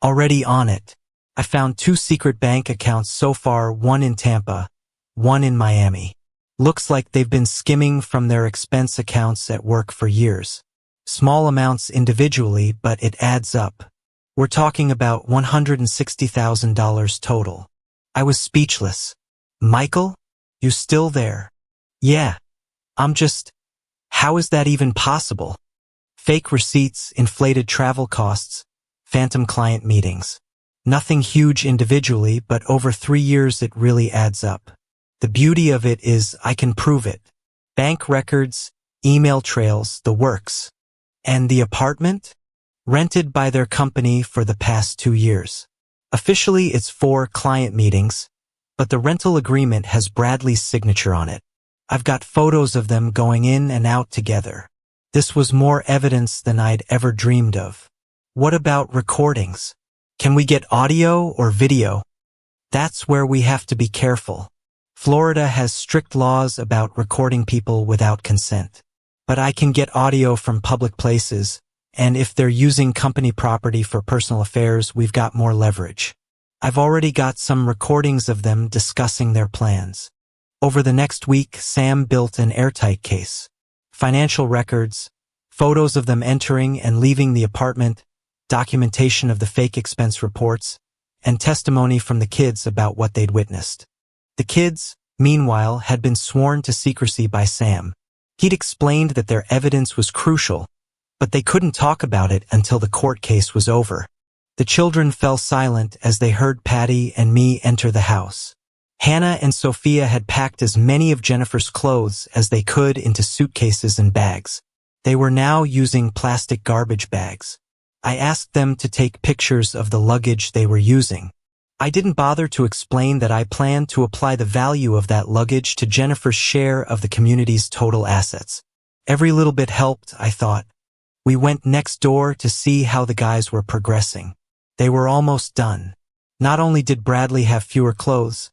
Already on it. I found 2 secret bank accounts so far, one in Tampa, one in Miami. Looks like they've been skimming from their expense accounts at work for years. Small amounts individually, but it adds up. We're talking about $160,000 total. I was speechless. Michael? You still there? Yeah. How is that even possible? Fake receipts, inflated travel costs, phantom client meetings. Nothing huge individually, but over 3 years it really adds up. The beauty of it is I can prove it. Bank records, email trails, the works. And the apartment? Rented by their company for the past 2 years. Officially it's 4 client meetings, but the rental agreement has Bradley's signature on it. I've got photos of them going in and out together. This was more evidence than I'd ever dreamed of. What about recordings? Can we get audio or video? That's where we have to be careful. Florida has strict laws about recording people without consent. But I can get audio from public places, and if they're using company property for personal affairs, we've got more leverage. I've already got some recordings of them discussing their plans. Over the next week, Sam built an airtight case. Financial records, photos of them entering and leaving the apartment, documentation of the fake expense reports, and testimony from the kids about what they'd witnessed. The kids, meanwhile, had been sworn to secrecy by Sam. He'd explained that their evidence was crucial, but they couldn't talk about it until the court case was over. The children fell silent as they heard Patty and me enter the house. Hannah and Sophia had packed as many of Jennifer's clothes as they could into suitcases and bags. They were now using plastic garbage bags. I asked them to take pictures of the luggage they were using. I didn't bother to explain that I planned to apply the value of that luggage to Jennifer's share of the community's total assets. Every little bit helped, I thought. We went next door to see how the guys were progressing. They were almost done. Not only did Bradley have fewer clothes,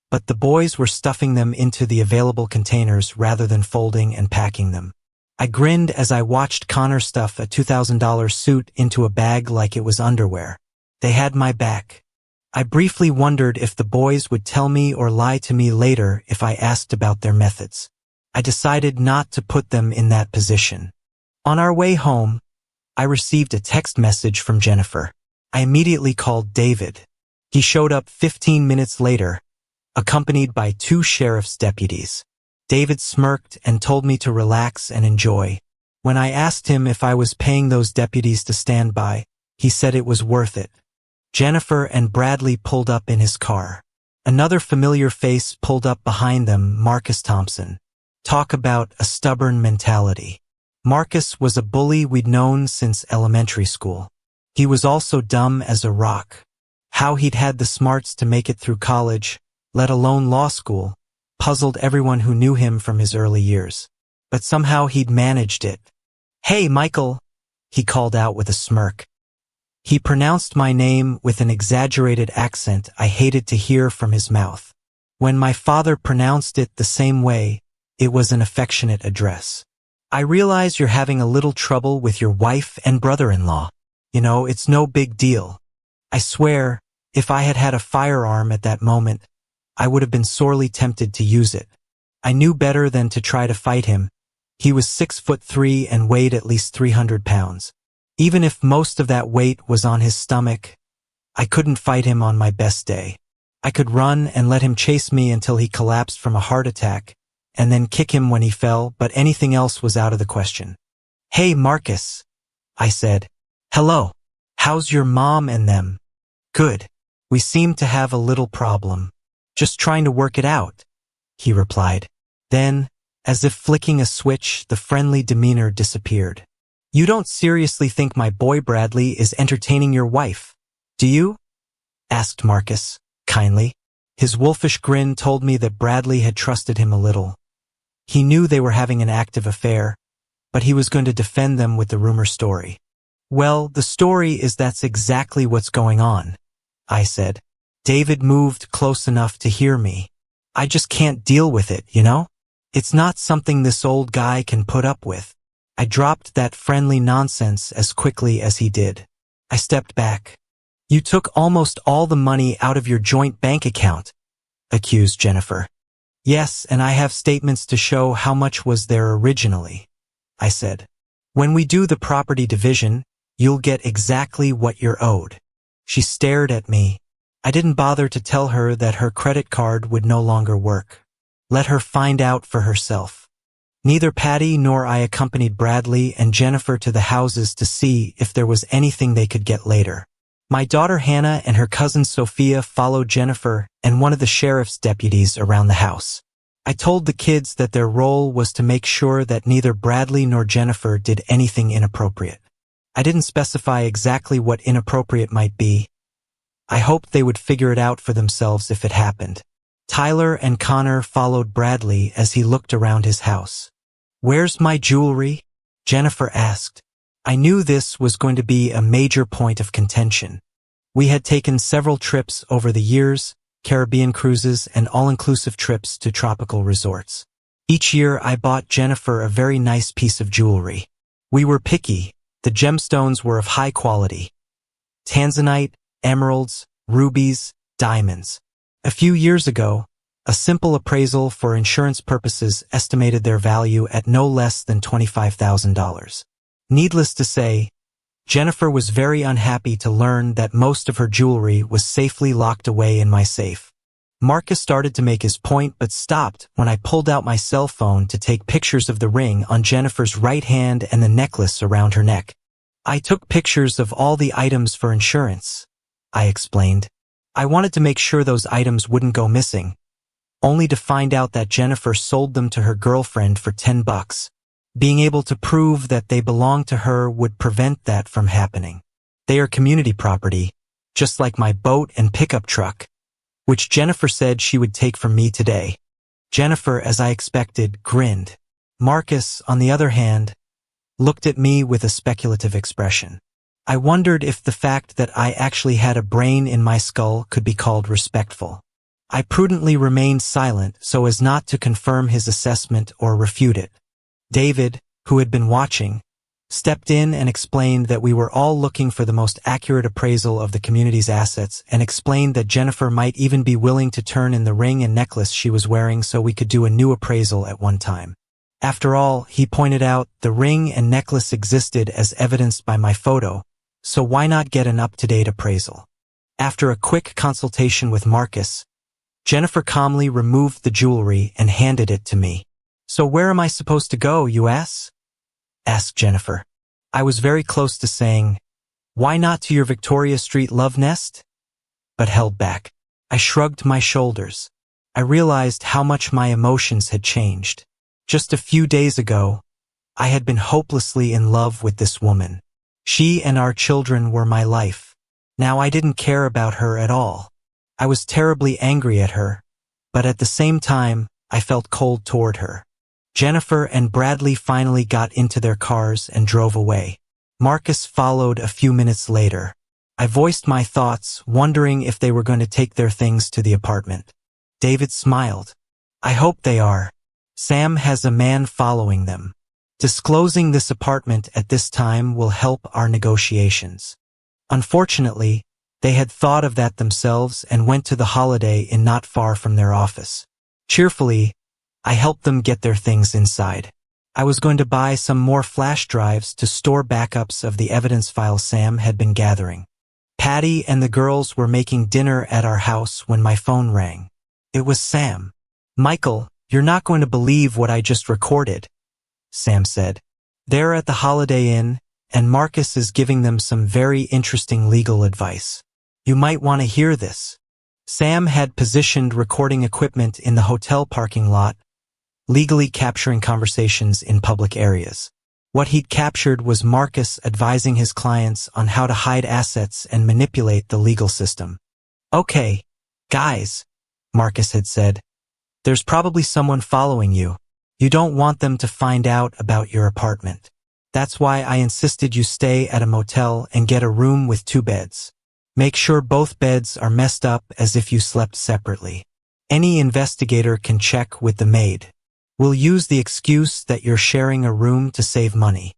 but the boys were stuffing them into the available containers rather than folding and packing them. I grinned as I watched Connor stuff a $2,000 suit into a bag like it was underwear. They had my back. I briefly wondered if the boys would tell me or lie to me later if I asked about their methods. I decided not to put them in that position. On our way home, I received a text message from Jennifer. I immediately called David. He showed up 15 minutes later, accompanied by 2 sheriff's deputies. David smirked and told me to relax and enjoy. When I asked him if I was paying those deputies to stand by, he said it was worth it. Jennifer and Bradley pulled up in his car. Another familiar face pulled up behind them, Marcus Thompson. Talk about a stubborn mentality. Marcus was a bully we'd known since elementary school. He was also dumb as a rock. How he'd had the smarts to make it through college, let alone law school, puzzled everyone who knew him from his early years. But somehow he'd managed it. "Hey, Michael," he called out with a smirk. He pronounced my name with an exaggerated accent I hated to hear from his mouth. When my father pronounced it the same way, it was an affectionate address. "I realize you're having a little trouble with your wife and brother-in-law. You know, it's no big deal. I swear, if I had had a firearm at that moment, I would have been sorely tempted to use it. I knew better than to try to fight him. He was 6'3" and weighed at least 300 pounds. Even if most of that weight was on his stomach, I couldn't fight him on my best day. I could run and let him chase me until he collapsed from a heart attack, and then kick him when he fell, but anything else was out of the question. "Hey, Marcus," I said. "Hello. How's your mom and them?" "Good. We seem to have a little problem. Just trying to work it out," he replied. Then, as if flicking a switch, the friendly demeanor disappeared. "You don't seriously think my boy Bradley is entertaining your wife, do you?" asked Marcus, kindly. His wolfish grin told me that Bradley had trusted him a little. He knew they were having an active affair, but he was going to defend them with the rumor story. "Well, the story is that's exactly what's going on," I said. David moved close enough to hear me. "I just can't deal with it, you know? It's not something this old guy can put up with." I dropped that friendly nonsense as quickly as he did. I stepped back. You took almost all the money out of your joint bank account, accused Jennifer. Yes, and I have statements to show how much was there originally, I said. When we do the property division, you'll get exactly what you're owed. She stared at me. I didn't bother to tell her that her credit card would no longer work. Let her find out for herself. Neither Patty nor I accompanied Bradley and Jennifer to the houses to see if there was anything they could get later. My daughter Hannah and her cousin Sophia followed Jennifer and one of the sheriff's deputies around the house. I told the kids that their role was to make sure that neither Bradley nor Jennifer did anything inappropriate. I didn't specify exactly what inappropriate might be. I hoped they would figure it out for themselves if it happened. Tyler and Connor followed Bradley as he looked around his house. "Where's my jewelry?" Jennifer asked. I knew this was going to be a major point of contention. We had taken several trips over the years, Caribbean cruises and all-inclusive trips to tropical resorts. Each year I bought Jennifer a very nice piece of jewelry. We were picky. The gemstones were of high quality. Tanzanite, emeralds, rubies, diamonds. A few years ago, a simple appraisal for insurance purposes estimated their value at no less than $25,000. Needless to say, Jennifer was very unhappy to learn that most of her jewelry was safely locked away in my safe. Marcus started to make his point but stopped when I pulled out my cell phone to take pictures of the ring on Jennifer's right hand and the necklace around her neck. I took pictures of all the items for insurance, I explained. I wanted to make sure those items wouldn't go missing, only to find out that Jennifer sold them to her girlfriend for $10. Being able to prove that they belonged to her would prevent that from happening. They are community property, just like my boat and pickup truck, which Jennifer said she would take from me today. Jennifer, as I expected, grinned. Marcus, on the other hand, looked at me with a speculative expression. I wondered if the fact that I actually had a brain in my skull could be called respectful. I prudently remained silent so as not to confirm his assessment or refute it. David, who had been watching, stepped in and explained that we were all looking for the most accurate appraisal of the community's assets and explained that Jennifer might even be willing to turn in the ring and necklace she was wearing so we could do a new appraisal at one time. After all, he pointed out, the ring and necklace existed as evidenced by my photo, so why not get an up-to-date appraisal? After a quick consultation with Marcus, Jennifer calmly removed the jewelry and handed it to me. "So where am I supposed to go, you?" asked Jennifer. I was very close to saying, "Why not to your Victoria Street love nest?" but held back. I shrugged my shoulders. I realized how much my emotions had changed. Just a few days ago, I had been hopelessly in love with this woman. She and our children were my life. Now I didn't care about her at all. I was terribly angry at her, but at the same time, I felt cold toward her. Jennifer and Bradley finally got into their cars and drove away. Marcus followed a few minutes later. I voiced my thoughts, wondering if they were going to take their things to the apartment. David smiled. "I hope they are. Sam has a man following them. Disclosing this apartment at this time will help our negotiations." Unfortunately, they had thought of that themselves and went to the Holiday Inn not far from their office. Cheerfully, I helped them get their things inside. I was going to buy some more flash drives to store backups of the evidence files Sam had been gathering. Patty and the girls were making dinner at our house when my phone rang. It was Sam. "Michael, you're not going to believe what I just recorded," Sam said. "They're at the Holiday Inn, and Marcus is giving them some very interesting legal advice. You might want to hear this." Sam had positioned recording equipment in the hotel parking lot, legally capturing conversations in public areas. What he'd captured was Marcus advising his clients on how to hide assets and manipulate the legal system. "Okay, guys," Marcus had said, "there's probably someone following you. You don't want them to find out about your apartment. That's why I insisted you stay at a motel and get a room with 2 beds. Make sure both beds are messed up as if you slept separately. Any investigator can check with the maid. We'll use the excuse that you're sharing a room to save money.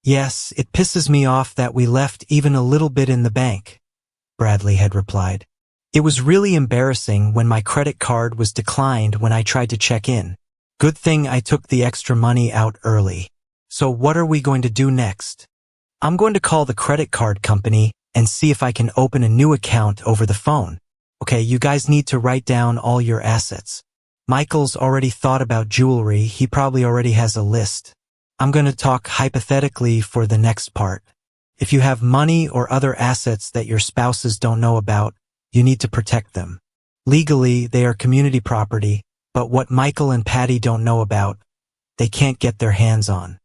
Yes, it pisses me off that we left even a little bit in the bank," Bradley had replied. It was really embarrassing when my credit card was declined when I tried to check in. Good thing I took the extra money out early. So what are we going to do next? I'm going to call the credit card company and see if I can open a new account over the phone. Okay, you guys need to write down all your assets. Michael's already thought about jewelry. He probably already has a list. I'm going to talk hypothetically for the next part. If you have money or other assets that your spouses don't know about, you need to protect them. Legally, they are community property, but what Michael and Patty don't know about, they can't get their hands on.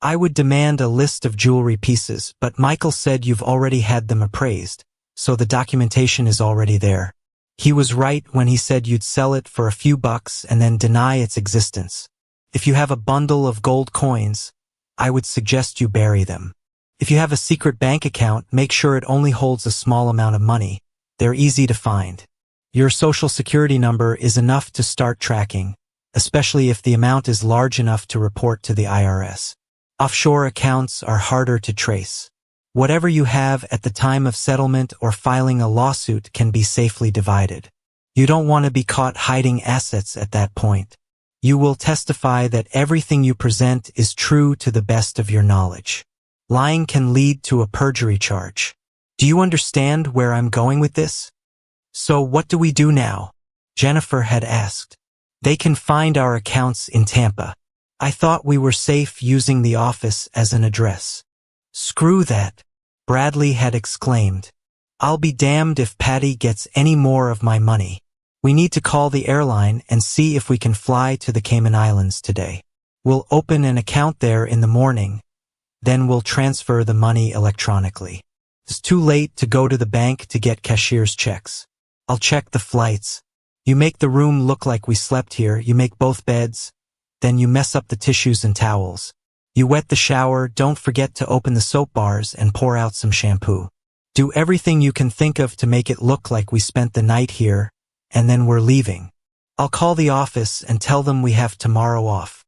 I would demand a list of jewelry pieces, but Michael said you've already had them appraised, so the documentation is already there. He was right when he said you'd sell it for a few bucks and then deny its existence. If you have a bundle of gold coins, I would suggest you bury them. If you have a secret bank account, make sure it only holds a small amount of money. They're easy to find. Your social security number is enough to start tracking, especially if the amount is large enough to report to the IRS. Offshore accounts are harder to trace. Whatever you have at the time of settlement or filing a lawsuit can be safely divided. You don't want to be caught hiding assets at that point. You will testify that everything you present is true to the best of your knowledge. Lying can lead to a perjury charge. Do you understand where I'm going with this? So what do we do now? Jennifer had asked. They can find our accounts in Tampa. I thought we were safe using the office as an address. Screw that, Bradley had exclaimed. I'll be damned if Patty gets any more of my money. We need to call the airline and see if we can fly to the Cayman Islands today. We'll open an account there in the morning, then we'll transfer the money electronically. It's too late to go to the bank to get cashier's checks. I'll check the flights. You make the room look like we slept here, you make both beds, then you mess up the tissues and towels. You wet the shower, don't forget to open the soap bars and pour out some shampoo. Do everything you can think of to make it look like we spent the night here, and then we're leaving. I'll call the office and tell them we have tomorrow off.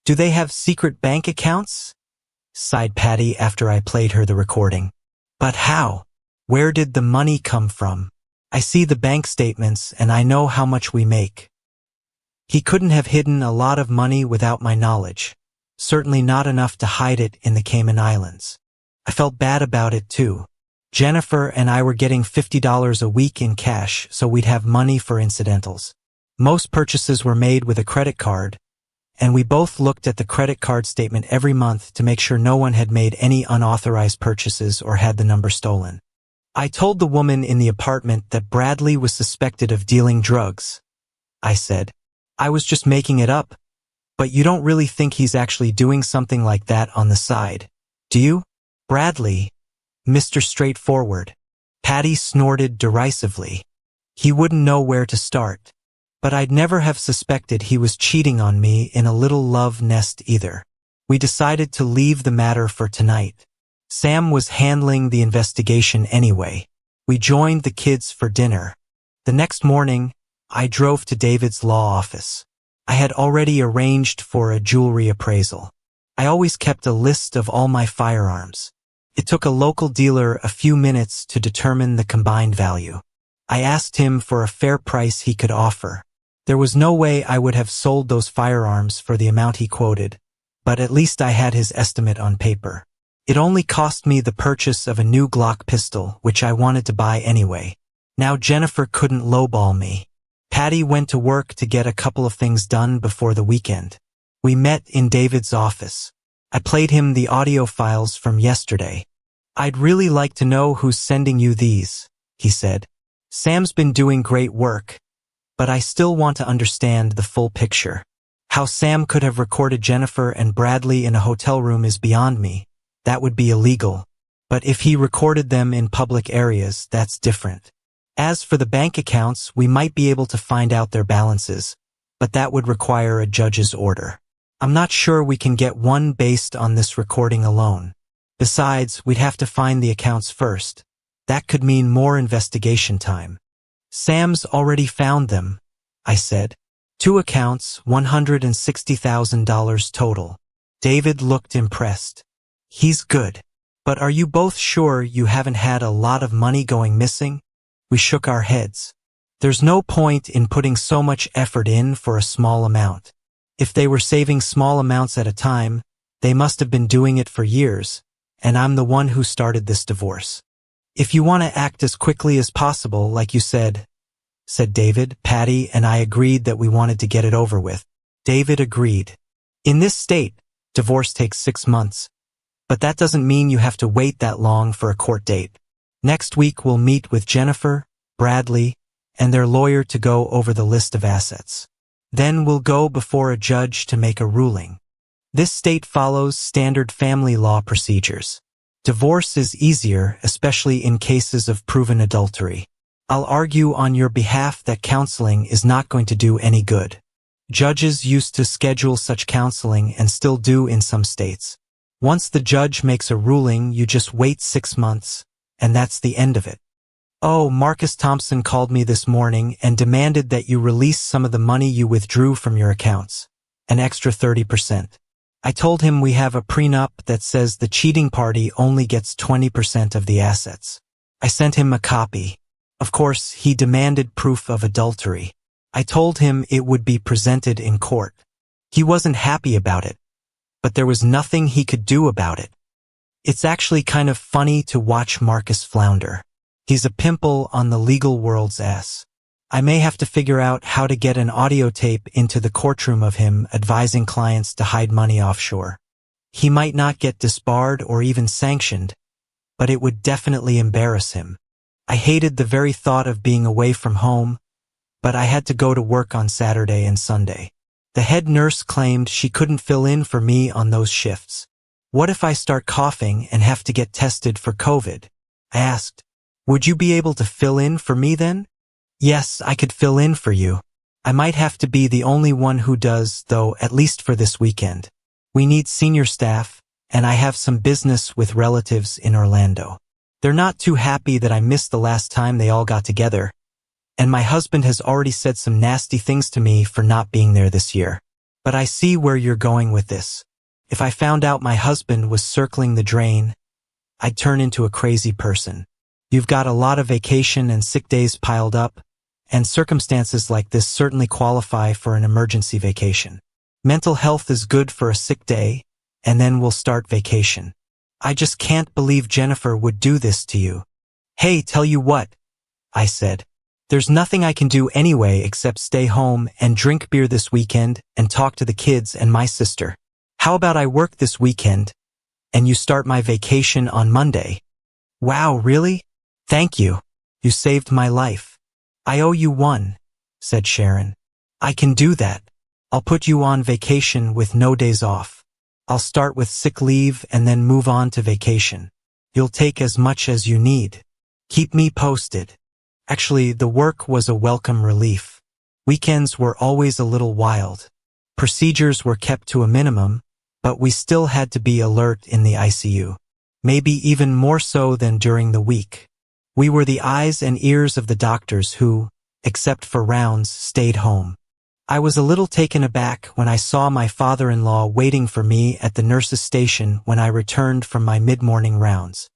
Do they have secret bank accounts? Sighed Patty after I played her the recording. But how? Where did the money come from? I see the bank statements and I know how much we make. He couldn't have hidden a lot of money without my knowledge. Certainly not enough to hide it in the Cayman Islands. I felt bad about it too. Jennifer and I were getting $50 a week in cash, so we'd have money for incidentals. Most purchases were made with a credit card, and we both looked at the credit card statement every month to make sure no one had made any unauthorized purchases or had the number stolen. I told the woman in the apartment that Bradley was suspected of dealing drugs. I said, I was just making it up. But you don't really think he's actually doing something like that on the side, do you? Bradley, Mr. Straightforward. Patty snorted derisively. He wouldn't know where to start. But I'd never have suspected he was cheating on me in a little love nest either. We decided to leave the matter for tonight. Sam was handling the investigation anyway. We joined the kids for dinner. The next morning, I drove to David's law office. I had already arranged for a jewelry appraisal. I always kept a list of all my firearms. It took a local dealer a few minutes to determine the combined value. I asked him for a fair price he could offer. There was no way I would have sold those firearms for the amount he quoted, but at least I had his estimate on paper. It only cost me the purchase of a new Glock pistol, which I wanted to buy anyway. Now Jennifer couldn't lowball me. Patty went to work to get a couple of things done before the weekend. We met in David's office. I played him the audio files from yesterday. I'd really like to know who's sending you these, he said. Sam's been doing great work, but I still want to understand the full picture. How Sam could have recorded Jennifer and Bradley in a hotel room is beyond me. That would be illegal. But if he recorded them in public areas, that's different. As for the bank accounts, we might be able to find out their balances, but that would require a judge's order. I'm not sure we can get one based on this recording alone. Besides, we'd have to find the accounts first. That could mean more investigation time. Sam's already found them, I said. 2 accounts, $160,000 total. David looked impressed. He's good. But are you both sure you haven't had a lot of money going missing? We shook our heads. There's no point in putting so much effort in for a small amount. If they were saving small amounts at a time, they must have been doing it for years, and I'm the one who started this divorce. If you want to act as quickly as possible, like you said David, Patty and I agreed that we wanted to get it over with. David agreed. In this state, divorce takes 6 months. But that doesn't mean you have to wait that long for a court date. Next week we'll meet with Jennifer, Bradley, and their lawyer to go over the list of assets. Then we'll go before a judge to make a ruling. This state follows standard family law procedures. Divorce is easier, especially in cases of proven adultery. I'll argue on your behalf that counseling is not going to do any good. Judges used to schedule such counseling and still do in some states. Once the judge makes a ruling, you just wait 6 months, and that's the end of it. Oh, Marcus Thompson called me this morning and demanded that you release some of the money you withdrew from your accounts, an extra 30%. I told him we have a prenup that says the cheating party only gets 20% of the assets. I sent him a copy. Of course, he demanded proof of adultery. I told him it would be presented in court. He wasn't happy about it, but there was nothing he could do about it. It's actually kind of funny to watch Marcus flounder. He's a pimple on the legal world's ass. I may have to figure out how to get an audio tape into the courtroom of him advising clients to hide money offshore. He might not get disbarred or even sanctioned, but it would definitely embarrass him. I hated the very thought of being away from home, but I had to go to work on Saturday and Sunday. The head nurse claimed she couldn't fill in for me on those shifts. What if I start coughing and have to get tested for COVID? I asked. Would you be able to fill in for me then? Yes, I could fill in for you. I might have to be the only one who does, though, at least for this weekend. We need senior staff, and I have some business with relatives in Orlando. They're not too happy that I missed the last time they all got together, and my husband has already said some nasty things to me for not being there this year. But I see where you're going with this. If I found out my husband was circling the drain, I'd turn into a crazy person. You've got a lot of vacation and sick days piled up, and circumstances like this certainly qualify for an emergency vacation. Mental health is good for a sick day, and then we'll start vacation. I just can't believe Jennifer would do this to you. Hey, tell you what, I said. There's nothing I can do anyway except stay home and drink beer this weekend and talk to the kids and my sister. How about I work this weekend, and you start my vacation on Monday? Wow, really? Thank you. You saved my life. I owe you one, said Sharon. I can do that. I'll put you on vacation with no days off. I'll start with sick leave and then move on to vacation. You'll take as much as you need. Keep me posted. Actually, the work was a welcome relief. Weekends were always a little wild. Procedures were kept to a minimum, but we still had to be alert in the ICU. Maybe even more so than during the week. We were the eyes and ears of the doctors who, except for rounds, stayed home. I was a little taken aback when I saw my father-in-law waiting for me at the nurse's station when I returned from my mid-morning rounds.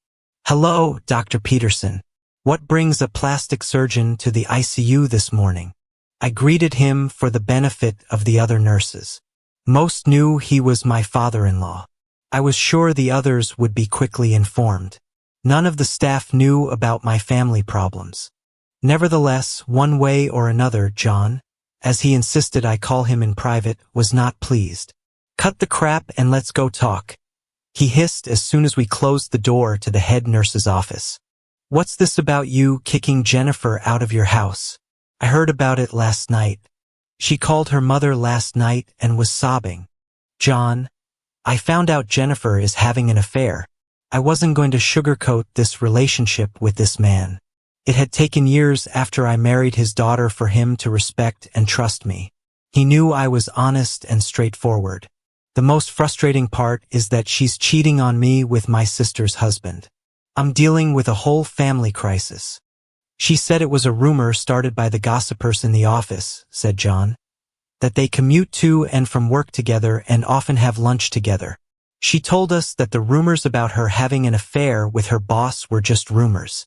Hello, Dr. Peterson. What brings a plastic surgeon to the ICU this morning? I greeted him for the benefit of the other nurses. Most knew he was my father-in-law. I was sure the others would be quickly informed. None of the staff knew about my family problems. Nevertheless, one way or another, John, as he insisted I call him in private, was not pleased. Cut the crap and let's go talk, he hissed as soon as we closed the door to the head nurse's office. What's this about you kicking Jennifer out of your house? I heard about it last night. She called her mother last night and was sobbing. John, I found out Jennifer is having an affair. I wasn't going to sugarcoat this relationship with this man. It had taken years after I married his daughter for him to respect and trust me. He knew I was honest and straightforward. The most frustrating part is that she's cheating on me with my sister's husband. I'm dealing with a whole family crisis. She said it was a rumor started by the gossipers in the office, said John, that they commute to and from work together and often have lunch together. She told us that the rumors about her having an affair with her boss were just rumors.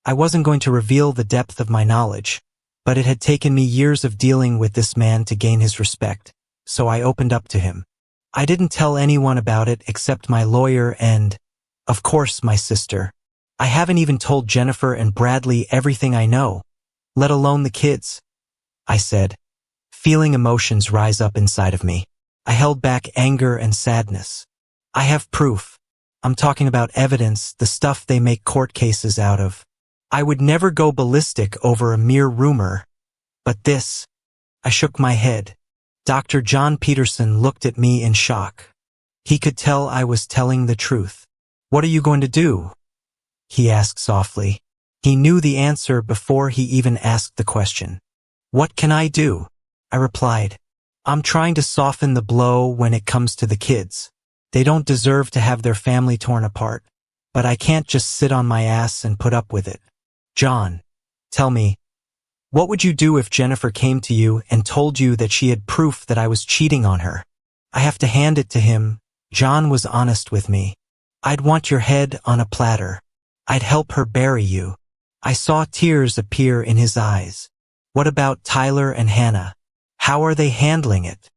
I wasn't going to reveal the depth of my knowledge, but it had taken me years of dealing with this man to gain his respect, so I opened up to him. I didn't tell anyone about it except my lawyer and, of course, my sister. I haven't even told Jennifer and Bradley everything I know, let alone the kids, I said, feeling emotions rise up inside of me. I held back anger and sadness. I have proof. I'm talking about evidence, the stuff they make court cases out of. I would never go ballistic over a mere rumor, but this. I shook my head. Dr. John Peterson looked at me in shock. He could tell I was telling the truth. What are you going to do? He asked softly. He knew the answer before he even asked the question. What can I do? I replied. I'm trying to soften the blow when it comes to the kids. They don't deserve to have their family torn apart, but I can't just sit on my ass and put up with it. John, tell me, what would you do if Jennifer came to you and told you that she had proof that I was cheating on her? I have to hand it to him. John was honest with me. I'd want your head on a platter. I'd help her bury you. I saw tears appear in his eyes. What about Tyler and Hannah? How are they handling it?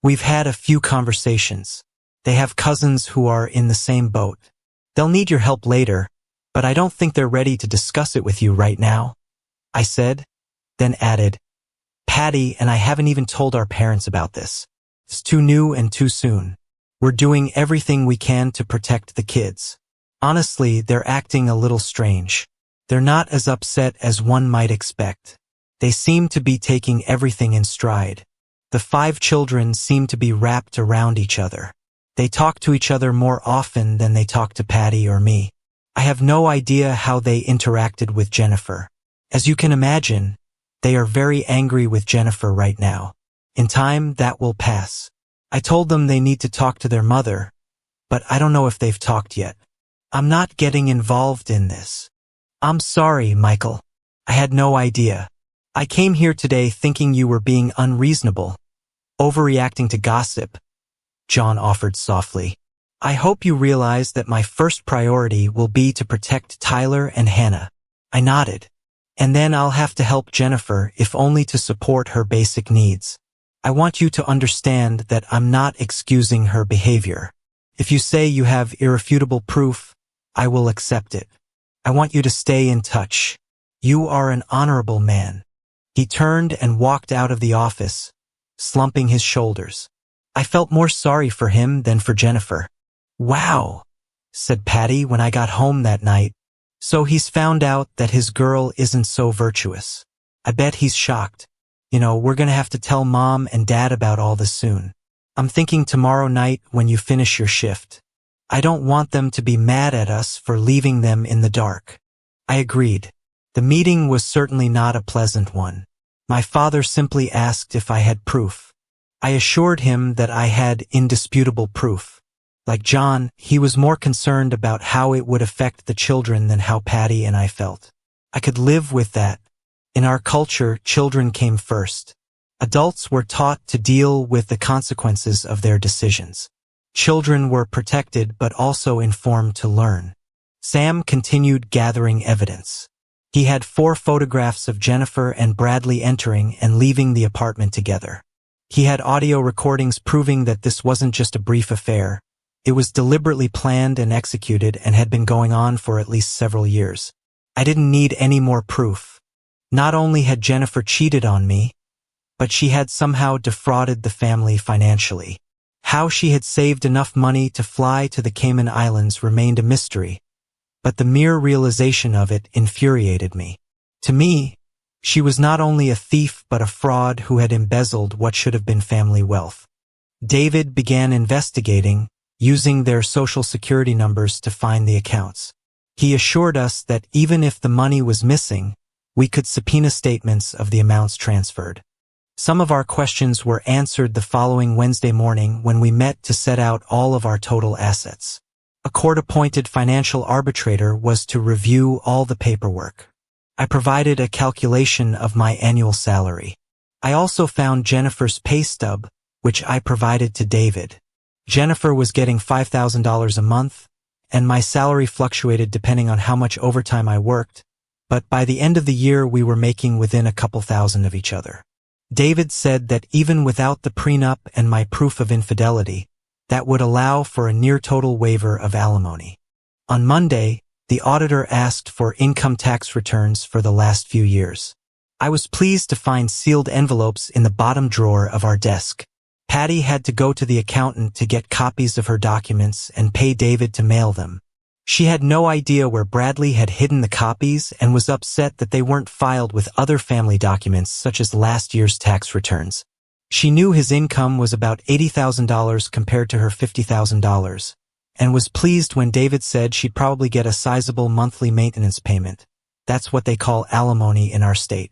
We've had a few conversations. They have cousins who are in the same boat. They'll need your help later, but I don't think they're ready to discuss it with you right now, I said, then added, Patty and I haven't even told our parents about this. It's too new and too soon. We're doing everything we can to protect the kids. Honestly, they're acting a little strange. They're not as upset as one might expect. They seem to be taking everything in stride. The 5 children seem to be wrapped around each other. They talk to each other more often than they talk to Patty or me. I have no idea how they interacted with Jennifer. As you can imagine, they are very angry with Jennifer right now. In time, that will pass. I told them they need to talk to their mother, but I don't know if they've talked yet. I'm not getting involved in this. I'm sorry, Michael. I had no idea. I came here today thinking you were being unreasonable, overreacting to gossip, John offered softly. I hope you realize that my first priority will be to protect Tyler and Hannah. I nodded. And then I'll have to help Jennifer, if only to support her basic needs. I want you to understand that I'm not excusing her behavior. If you say you have irrefutable proof, I will accept it. I want you to stay in touch. You are an honorable man. He turned and walked out of the office, slumping his shoulders. I felt more sorry for him than for Jennifer. Wow, said Patty when I got home that night. So he's found out that his girl isn't so virtuous. I bet he's shocked. We're gonna have to tell Mom and Dad about all this soon. I'm thinking tomorrow night when you finish your shift. I don't want them to be mad at us for leaving them in the dark. I agreed. The meeting was certainly not a pleasant one. My father simply asked if I had proof. I assured him that I had indisputable proof. Like John, he was more concerned about how it would affect the children than how Patty and I felt. I could live with that. In our culture, children came first. Adults were taught to deal with the consequences of their decisions. Children were protected but also informed to learn. Sam continued gathering evidence. He had 4 photographs of Jennifer and Bradley entering and leaving the apartment together. He had audio recordings proving that this wasn't just a brief affair. It was deliberately planned and executed and had been going on for at least several years. I didn't need any more proof. Not only had Jennifer cheated on me, but she had somehow defrauded the family financially. How she had saved enough money to fly to the Cayman Islands remained a mystery, but the mere realization of it infuriated me. To me, she was not only a thief but a fraud who had embezzled what should have been family wealth. David began investigating, using their social security numbers to find the accounts. He assured us that even if the money was missing, we could subpoena statements of the amounts transferred. Some of our questions were answered the following Wednesday morning when we met to set out all of our total assets. A court-appointed financial arbitrator was to review all the paperwork. I provided a calculation of my annual salary. I also found Jennifer's pay stub, which I provided to David. Jennifer was getting $5,000 a month, and my salary fluctuated depending on how much overtime I worked, but by the end of the year we were making within a couple thousand of each other. David said that even without the prenup and my proof of infidelity, that would allow for a near-total waiver of alimony. On Monday, the auditor asked for income tax returns for the last few years. I was pleased to find sealed envelopes in the bottom drawer of our desk. Patty had to go to the accountant to get copies of her documents and pay David to mail them. She had no idea where Bradley had hidden the copies and was upset that they weren't filed with other family documents such as last year's tax returns. She knew his income was about $80,000 compared to her $50,000, and was pleased when David said she'd probably get a sizable monthly maintenance payment. That's what they call alimony in our state.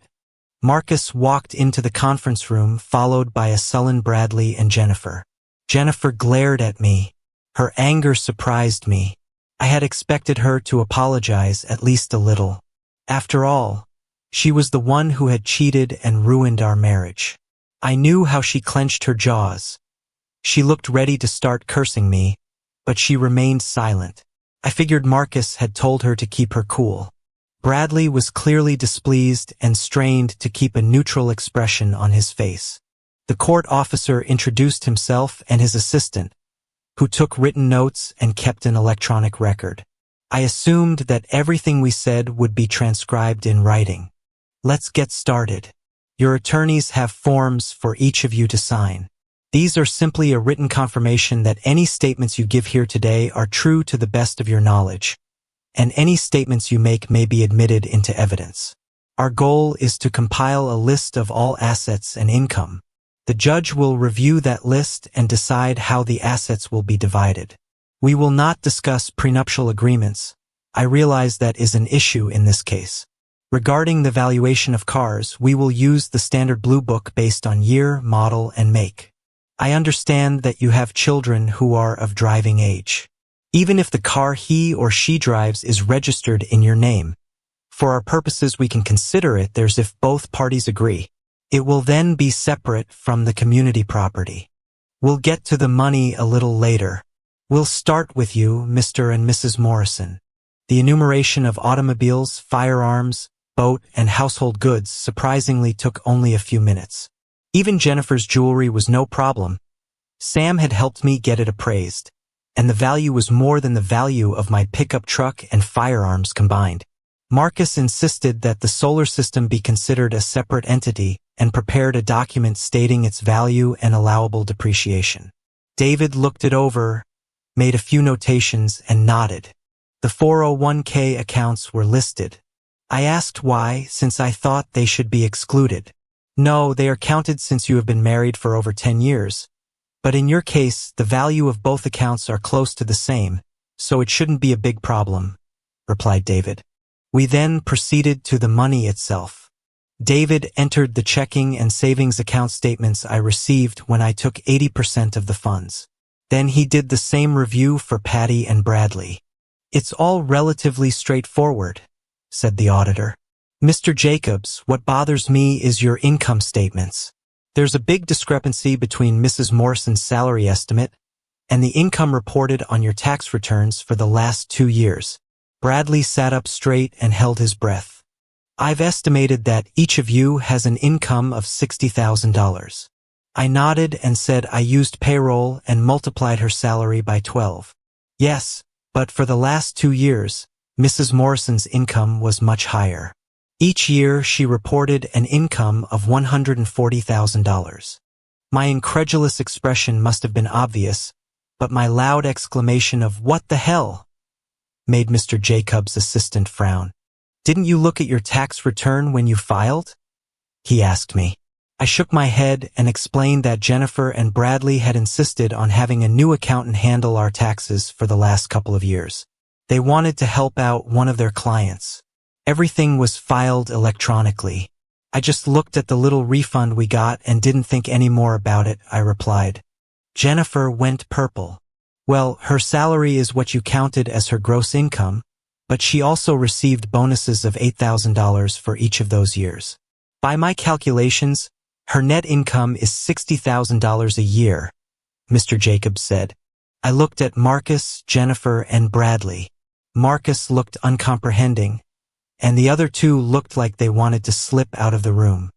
Marcus walked into the conference room followed by a sullen Bradley and Jennifer. Jennifer glared at me. Her anger surprised me. I had expected her to apologize at least a little. After all, she was the one who had cheated and ruined our marriage. I knew how she clenched her jaws. She looked ready to start cursing me, but she remained silent. I figured Marcus had told her to keep her cool. Bradley was clearly displeased and strained to keep a neutral expression on his face. The court officer introduced himself and his assistant, who took written notes and kept an electronic record. I assumed that everything we said would be transcribed in writing. Let's get started. Your attorneys have forms for each of you to sign. These are simply a written confirmation that any statements you give here today are true to the best of your knowledge, and any statements you make may be admitted into evidence. Our goal is to compile a list of all assets and income. The judge will review that list and decide how the assets will be divided. We will not discuss prenuptial agreements. I realize that is an issue in this case. Regarding the valuation of cars, we will use the standard Blue Book based on year, model, and make. I understand that you have children who are of driving age. Even if the car he or she drives is registered in your name, for our purposes we can consider it as if both parties agree. It will then be separate from the community property. We'll get to the money a little later. We'll start with you, Mr. and Mrs. Morrison. The enumeration of automobiles, firearms, boat, and household goods surprisingly took only a few minutes. Even Jennifer's jewelry was no problem. Sam had helped me get it appraised, and the value was more than the value of my pickup truck and firearms combined. Marcus insisted that the solar system be considered a separate entity and prepared a document stating its value and allowable depreciation. David looked it over, made a few notations, and nodded. The 401k accounts were listed. I asked why, since I thought they should be excluded. No, they are counted since you have been married for over 10 years. But in your case, the value of both accounts are close to the same, so it shouldn't be a big problem, replied David. We then proceeded to the money itself. David entered the checking and savings account statements I received when I took 80% of the funds. Then he did the same review for Patty and Bradley. It's all relatively straightforward, said the auditor. Mr. Jacobs, what bothers me is your income statements. There's a big discrepancy between Mrs. Morrison's salary estimate and the income reported on your tax returns for the last 2 years. Bradley sat up straight and held his breath. I've estimated that each of you has an income of $60,000. I nodded and said I used payroll and multiplied her salary by 12. Yes, but for the last 2 years, Mrs. Morrison's income was much higher. Each year she reported an income of $140,000. My incredulous expression must have been obvious, but my loud exclamation of "What the hell?" made Mr. Jacobs' assistant frown. Didn't you look at your tax return when you filed? He asked me. I shook my head and explained that Jennifer and Bradley had insisted on having a new accountant handle our taxes for the last couple of years. They wanted to help out one of their clients. Everything was filed electronically. I just looked at the little refund we got and didn't think any more about it, I replied. Jennifer went purple. Well, her salary is what you counted as her gross income, but she also received bonuses of $8,000 for each of those years. By my calculations, her net income is $60,000 a year, Mr. Jacobs said. I looked at Marcus, Jennifer, and Bradley. Marcus looked uncomprehending, and the other two looked like they wanted to slip out of the room.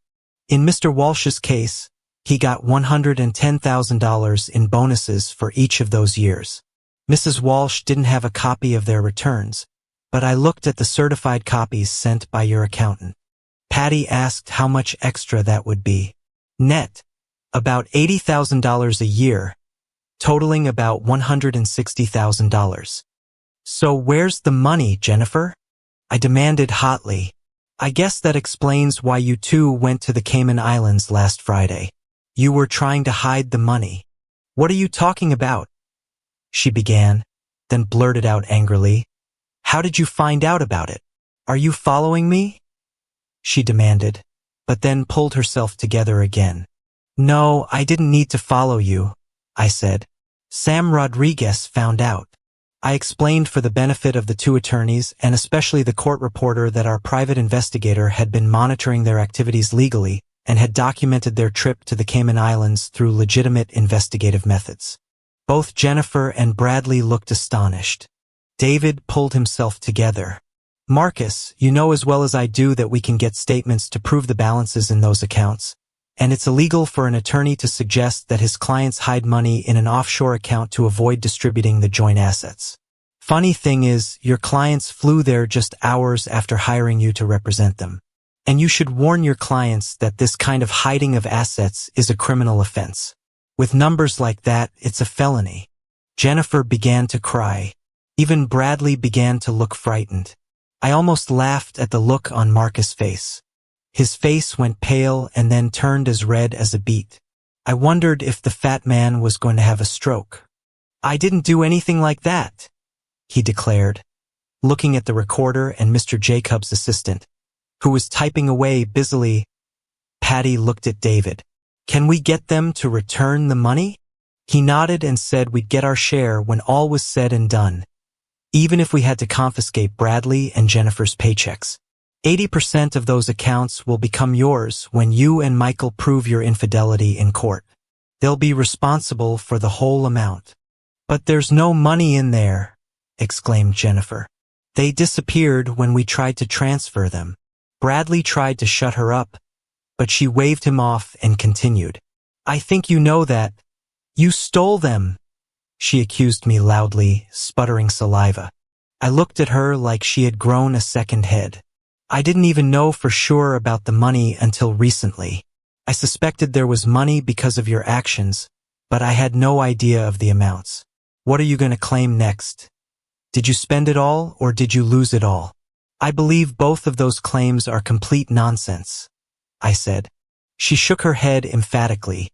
In Mr. Walsh's case, he got $110,000 in bonuses for each of those years. Mrs. Walsh didn't have a copy of their returns, but I looked at the certified copies sent by your accountant. Patty asked how much extra that would be. Net, about $80,000 a year, totaling about $160,000. So where's the money, Jennifer? I demanded hotly. I guess that explains why you two went to the Cayman Islands last Friday. You were trying to hide the money. What are you talking about? She began, then blurted out angrily. How did you find out about it? Are you following me? She demanded, but then pulled herself together again. No, I didn't need to follow you, I said. Sam Rodriguez found out. I explained for the benefit of the two attorneys and especially the court reporter that our private investigator had been monitoring their activities legally and had documented their trip to the Cayman Islands through legitimate investigative methods. Both Jennifer and Bradley looked astonished. David pulled himself together. Marcus, you know as well as I do that we can get statements to prove the balances in those accounts, and it's illegal for an attorney to suggest that his clients hide money in an offshore account to avoid distributing the joint assets. Funny thing is, your clients flew there just hours after hiring you to represent them. And you should warn your clients that this kind of hiding of assets is a criminal offense. With numbers like that, it's a felony. Jennifer began to cry. Even Bradley began to look frightened. I almost laughed at the look on Marcus' face. His face went pale and then turned as red as a beet. I wondered if the fat man was going to have a stroke. I didn't do anything like that, he declared, looking at the recorder and Mr. Jacobs' assistant, who was typing away busily. Patty looked at David. Can we get them to return the money? He nodded and said we'd get our share when all was said and done, even if we had to confiscate Bradley and Jennifer's paychecks. 80% of those accounts will become yours when you and Michael prove your infidelity in court. They'll be responsible for the whole amount. But there's no money in there, exclaimed Jennifer. They disappeared when we tried to transfer them. Bradley tried to shut her up, but she waved him off and continued. I think you know that. You stole them, she accused me loudly, sputtering saliva. I looked at her like she had grown a second head. I didn't even know for sure about the money until recently. I suspected there was money because of your actions, but I had no idea of the amounts. What are you going to claim next? Did you spend it all or did you lose it all? I believe both of those claims are complete nonsense, I said. She shook her head emphatically,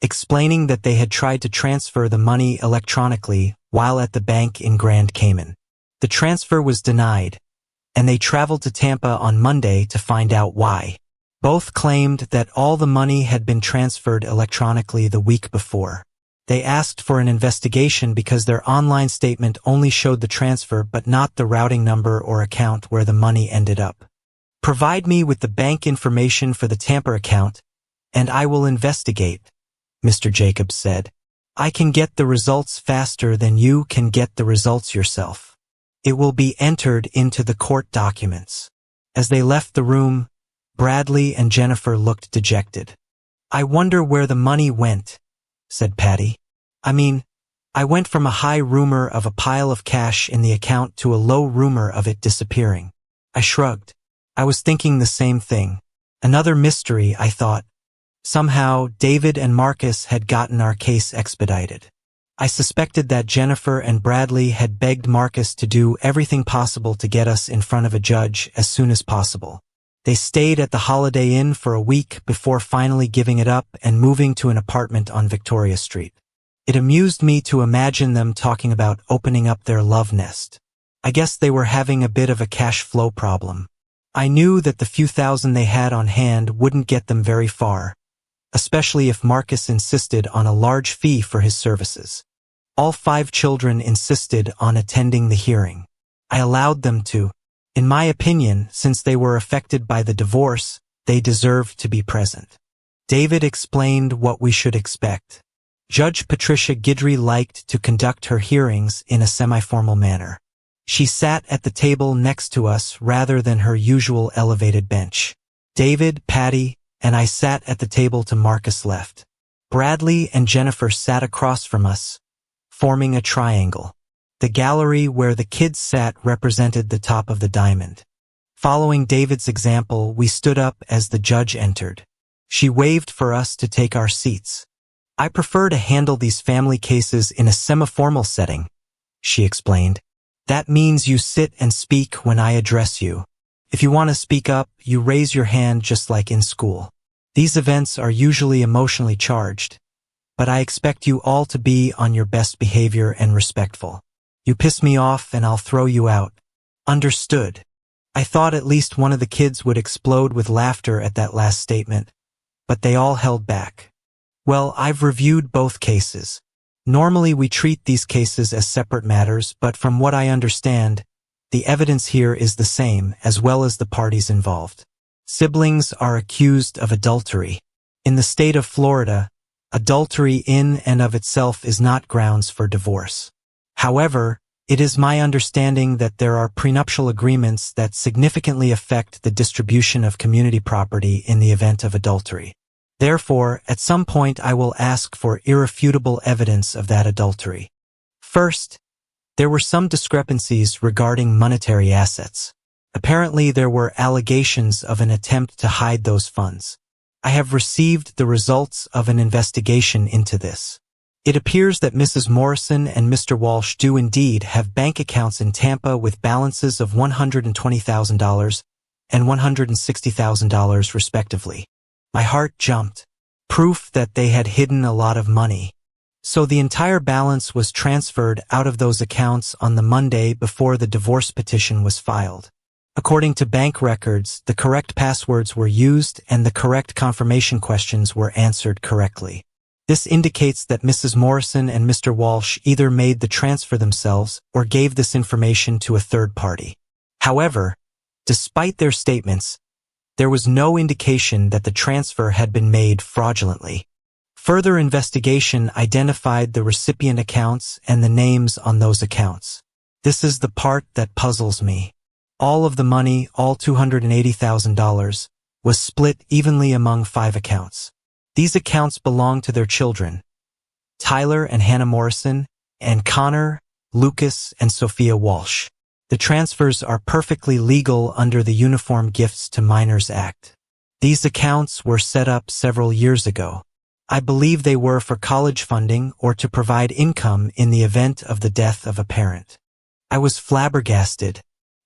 explaining that they had tried to transfer the money electronically while at the bank in Grand Cayman. The transfer was denied, and they traveled to Tampa on Monday to find out why. Both claimed that all the money had been transferred electronically the week before. They asked for an investigation because their online statement only showed the transfer but not the routing number or account where the money ended up. Provide me with the bank information for the Tampa account, and I will investigate, Mr. Jacobs said. I can get the results faster than you can get the results yourself. It will be entered into the court documents. As they left the room, Bradley and Jennifer looked dejected. I wonder where the money went, said Patty. I went from a high rumor of a pile of cash in the account to a low rumor of it disappearing. I shrugged. I was thinking the same thing. Another mystery, I thought. Somehow, David and Marcus had gotten our case expedited. I suspected that Jennifer and Bradley had begged Marcus to do everything possible to get us in front of a judge as soon as possible. They stayed at the Holiday Inn for a week before finally giving it up and moving to an apartment on Victoria Street. It amused me to imagine them talking about opening up their love nest. I guess they were having a bit of a cash flow problem. I knew that the few thousand they had on hand wouldn't get them very far, especially if Marcus insisted on a large fee for his services. All 5 children insisted on attending the hearing. I allowed them to. In my opinion, since they were affected by the divorce, they deserved to be present. David explained what we should expect. Judge Patricia Guidry liked to conduct her hearings in a semi-formal manner. She sat at the table next to us rather than her usual elevated bench. David, Patty, and I sat at the table to Marcus' left. Bradley and Jennifer sat across from us, forming a triangle. The gallery where the kids sat represented the top of the diamond. Following David's example, we stood up as the judge entered. She waved for us to take our seats. "I prefer to handle these family cases in a semi-formal setting," she explained. "That means you sit and speak when I address you. If you want to speak up, you raise your hand just like in school. These events are usually emotionally charged, but I expect you all to be on your best behavior and respectful. You piss me off and I'll throw you out. Understood?" I thought at least one of the kids would explode with laughter at that last statement, but they all held back. "Well, I've reviewed both cases. Normally we treat these cases as separate matters, but from what I understand, the evidence here is the same, as well as the parties involved. Siblings are accused of adultery. In the state of Florida, adultery in and of itself is not grounds for divorce. However, it is my understanding that there are prenuptial agreements that significantly affect the distribution of community property in the event of adultery. Therefore, at some point I will ask for irrefutable evidence of that adultery. First, there were some discrepancies regarding monetary assets. Apparently there were allegations of an attempt to hide those funds. I have received the results of an investigation into this. It appears that Mrs. Morrison and Mr. Walsh do indeed have bank accounts in Tampa with balances of $120,000 and $160,000 respectively. My heart jumped. Proof that they had hidden a lot of money. So the entire balance was transferred out of those accounts on the Monday before the divorce petition was filed. According to bank records, the correct passwords were used and the correct confirmation questions were answered correctly. This indicates that Mrs. Morrison and Mr. Walsh either made the transfer themselves or gave this information to a third party. However, despite their statements, there was no indication that the transfer had been made fraudulently. Further investigation identified the recipient accounts and the names on those accounts. This is the part that puzzles me. All of the money, all $280,000, was split evenly among 5 accounts. These accounts belong to their children, Tyler and Hannah Morrison, and Connor, Lucas, and Sophia Walsh. The transfers are perfectly legal under the Uniform Gifts to Minors Act. These accounts were set up several years ago. I believe they were for college funding or to provide income in the event of the death of a parent. I was flabbergasted.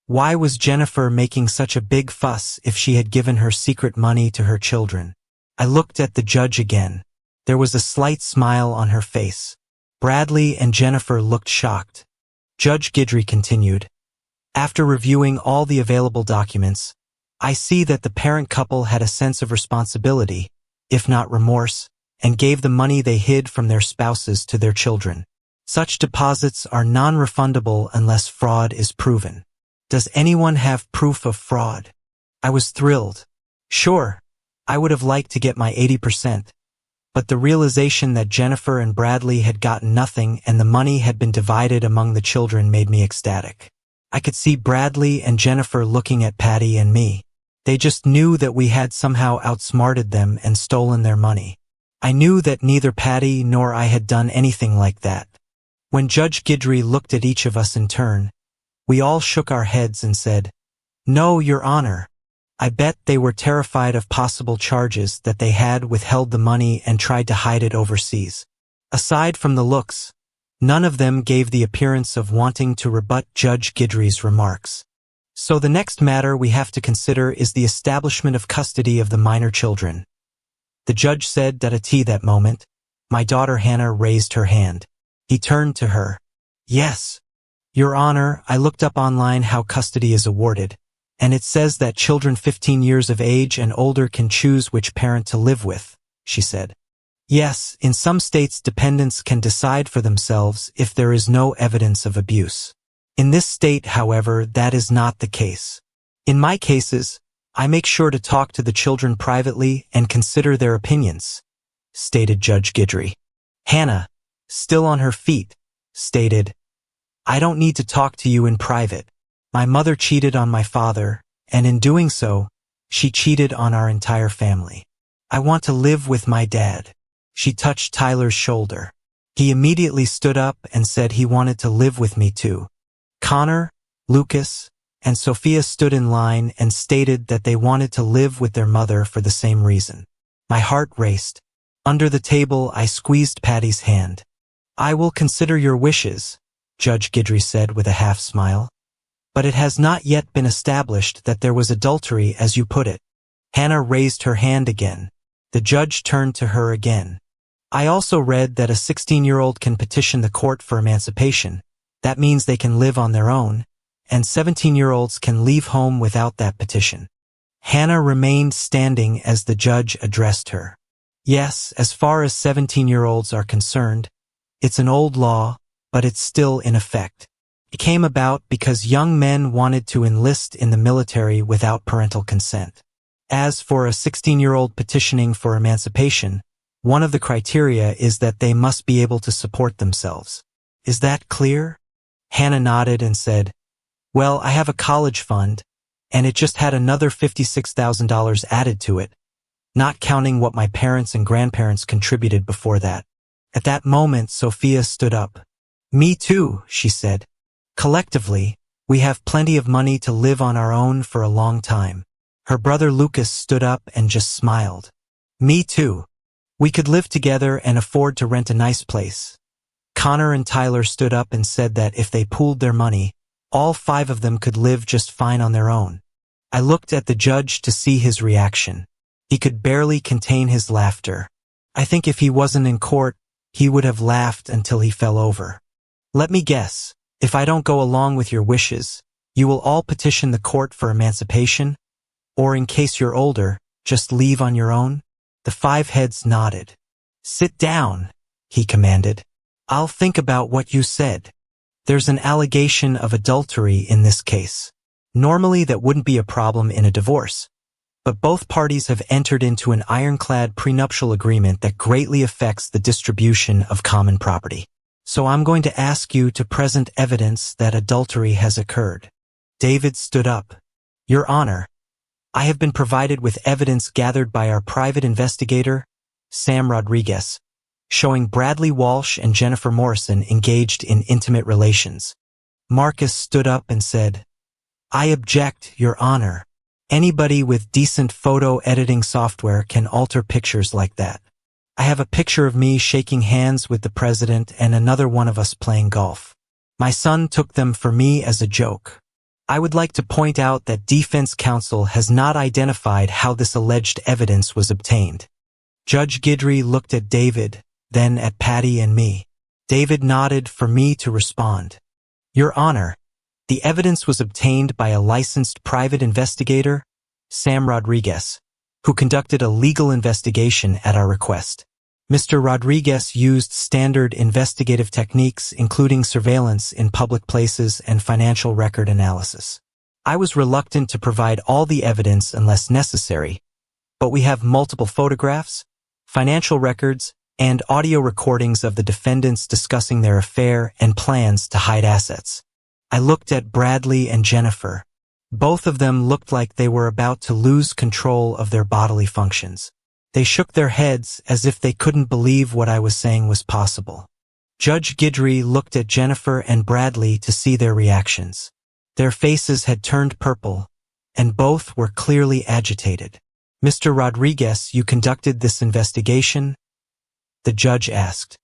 Why was Jennifer making such a big fuss if she had given her secret money to her children? I looked at the judge again. There was a slight smile on her face. Bradley and Jennifer looked shocked. Judge Guidry continued, "After reviewing all the available documents, I see that the parent couple had a sense of responsibility, if not remorse, and gave the money they hid from their spouses to their children. Such deposits are non-refundable unless fraud is proven. Does anyone have proof of fraud?" I was thrilled. Sure, I would have liked to get my 80%, but the realization that Jennifer and Bradley had gotten nothing and the money had been divided among the children made me ecstatic. I could see Bradley and Jennifer looking at Patty and me. They just knew that we had somehow outsmarted them and stolen their money. I knew that neither Patty nor I had done anything like that. When Judge Guidry looked at each of us in turn, we all shook our heads and said, "No, Your Honor." I bet they were terrified of possible charges that they had withheld the money and tried to hide it overseas. Aside from the looks, none of them gave the appearance of wanting to rebut Judge Guidry's remarks. So the next matter we have to consider is the establishment of custody of the minor children. The judge said that moment, my daughter Hannah raised her hand. He turned to her. "Yes, Your Honor, I looked up online how custody is awarded, and it says that children 15 years of age and older can choose which parent to live with," she said. "Yes, in some states dependents can decide for themselves if there is no evidence of abuse. In this state, however, that is not the case. In my cases, I make sure to talk to the children privately and consider their opinions," stated Judge Guidry. Hannah, still on her feet, stated, "I don't need to talk to you in private. My mother cheated on my father, and in doing so, she cheated on our entire family. I want to live with my dad." She touched Tyler's shoulder. He immediately stood up and said he wanted to live with me too. Connor, Lucas, and Sophia stood in line and stated that they wanted to live with their mother for the same reason. My heart raced. Under the table, I squeezed Patty's hand. "I will consider your wishes," Judge Guidry said with a half smile. "But it has not yet been established that there was adultery, as you put it." Hannah raised her hand again. The judge turned to her again. "I also read that a 16-year-old can petition the court for emancipation. That means they can live on their own, and 17-year-olds can leave home without that petition." Hannah remained standing as the judge addressed her. "Yes, as far as 17-year-olds are concerned, it's an old law, but it's still in effect. It came about because young men wanted to enlist in the military without parental consent. As for a 16-year-old petitioning for emancipation, one of the criteria is that they must be able to support themselves. Is that clear?" Hannah nodded and said, "Well, I have a college fund, and it just had another $56,000 added to it, not counting what my parents and grandparents contributed before that." At that moment, Sophia stood up. "Me too," she said. "Collectively, we have plenty of money to live on our own for a long time." Her brother Lucas stood up and just smiled. "Me too. We could live together and afford to rent a nice place." Connor and Tyler stood up and said that if they pooled their money, all 5 of them could live just fine on their own. I looked at the judge to see his reaction. He could barely contain his laughter. I think if he wasn't in court, he would have laughed until he fell over. "Let me guess, if I don't go along with your wishes, you will all petition the court for emancipation? Or in case you're older, just leave on your own?" The 5 heads nodded. "Sit down," he commanded. "I'll think about what you said. There's an allegation of adultery in this case. Normally that wouldn't be a problem in a divorce, but both parties have entered into an ironclad prenuptial agreement that greatly affects the distribution of common property. So I'm going to ask you to present evidence that adultery has occurred." David stood up. "Your Honor, I have been provided with evidence gathered by our private investigator, Sam Rodriguez, showing Bradley Walsh and Jennifer Morrison engaged in intimate relations." Marcus stood up and said, "I object, Your Honor. Anybody with decent photo editing software can alter pictures like that. I have a picture of me shaking hands with the president and another one of us playing golf. My son took them for me as a joke. I would like to point out that defense counsel has not identified how this alleged evidence was obtained." Judge Guidry looked at David, then at Patty and me. David nodded for me to respond. "Your Honor, the evidence was obtained by a licensed private investigator, Sam Rodriguez, who conducted a legal investigation at our request. Mr. Rodriguez used standard investigative techniques including surveillance in public places and financial record analysis. I was reluctant to provide all the evidence unless necessary, but we have multiple photographs, financial records, and audio recordings of the defendants discussing their affair and plans to hide assets. I looked at Bradley and Jennifer. Both of them looked like they were about to lose control of their bodily functions. They shook their heads as if they couldn't believe what I was saying was possible. Judge Guidry looked at Jennifer and Bradley to see their reactions. Their faces had turned purple, and both were clearly agitated. "Mr. Rodriguez, you conducted this investigation?" the judge asked.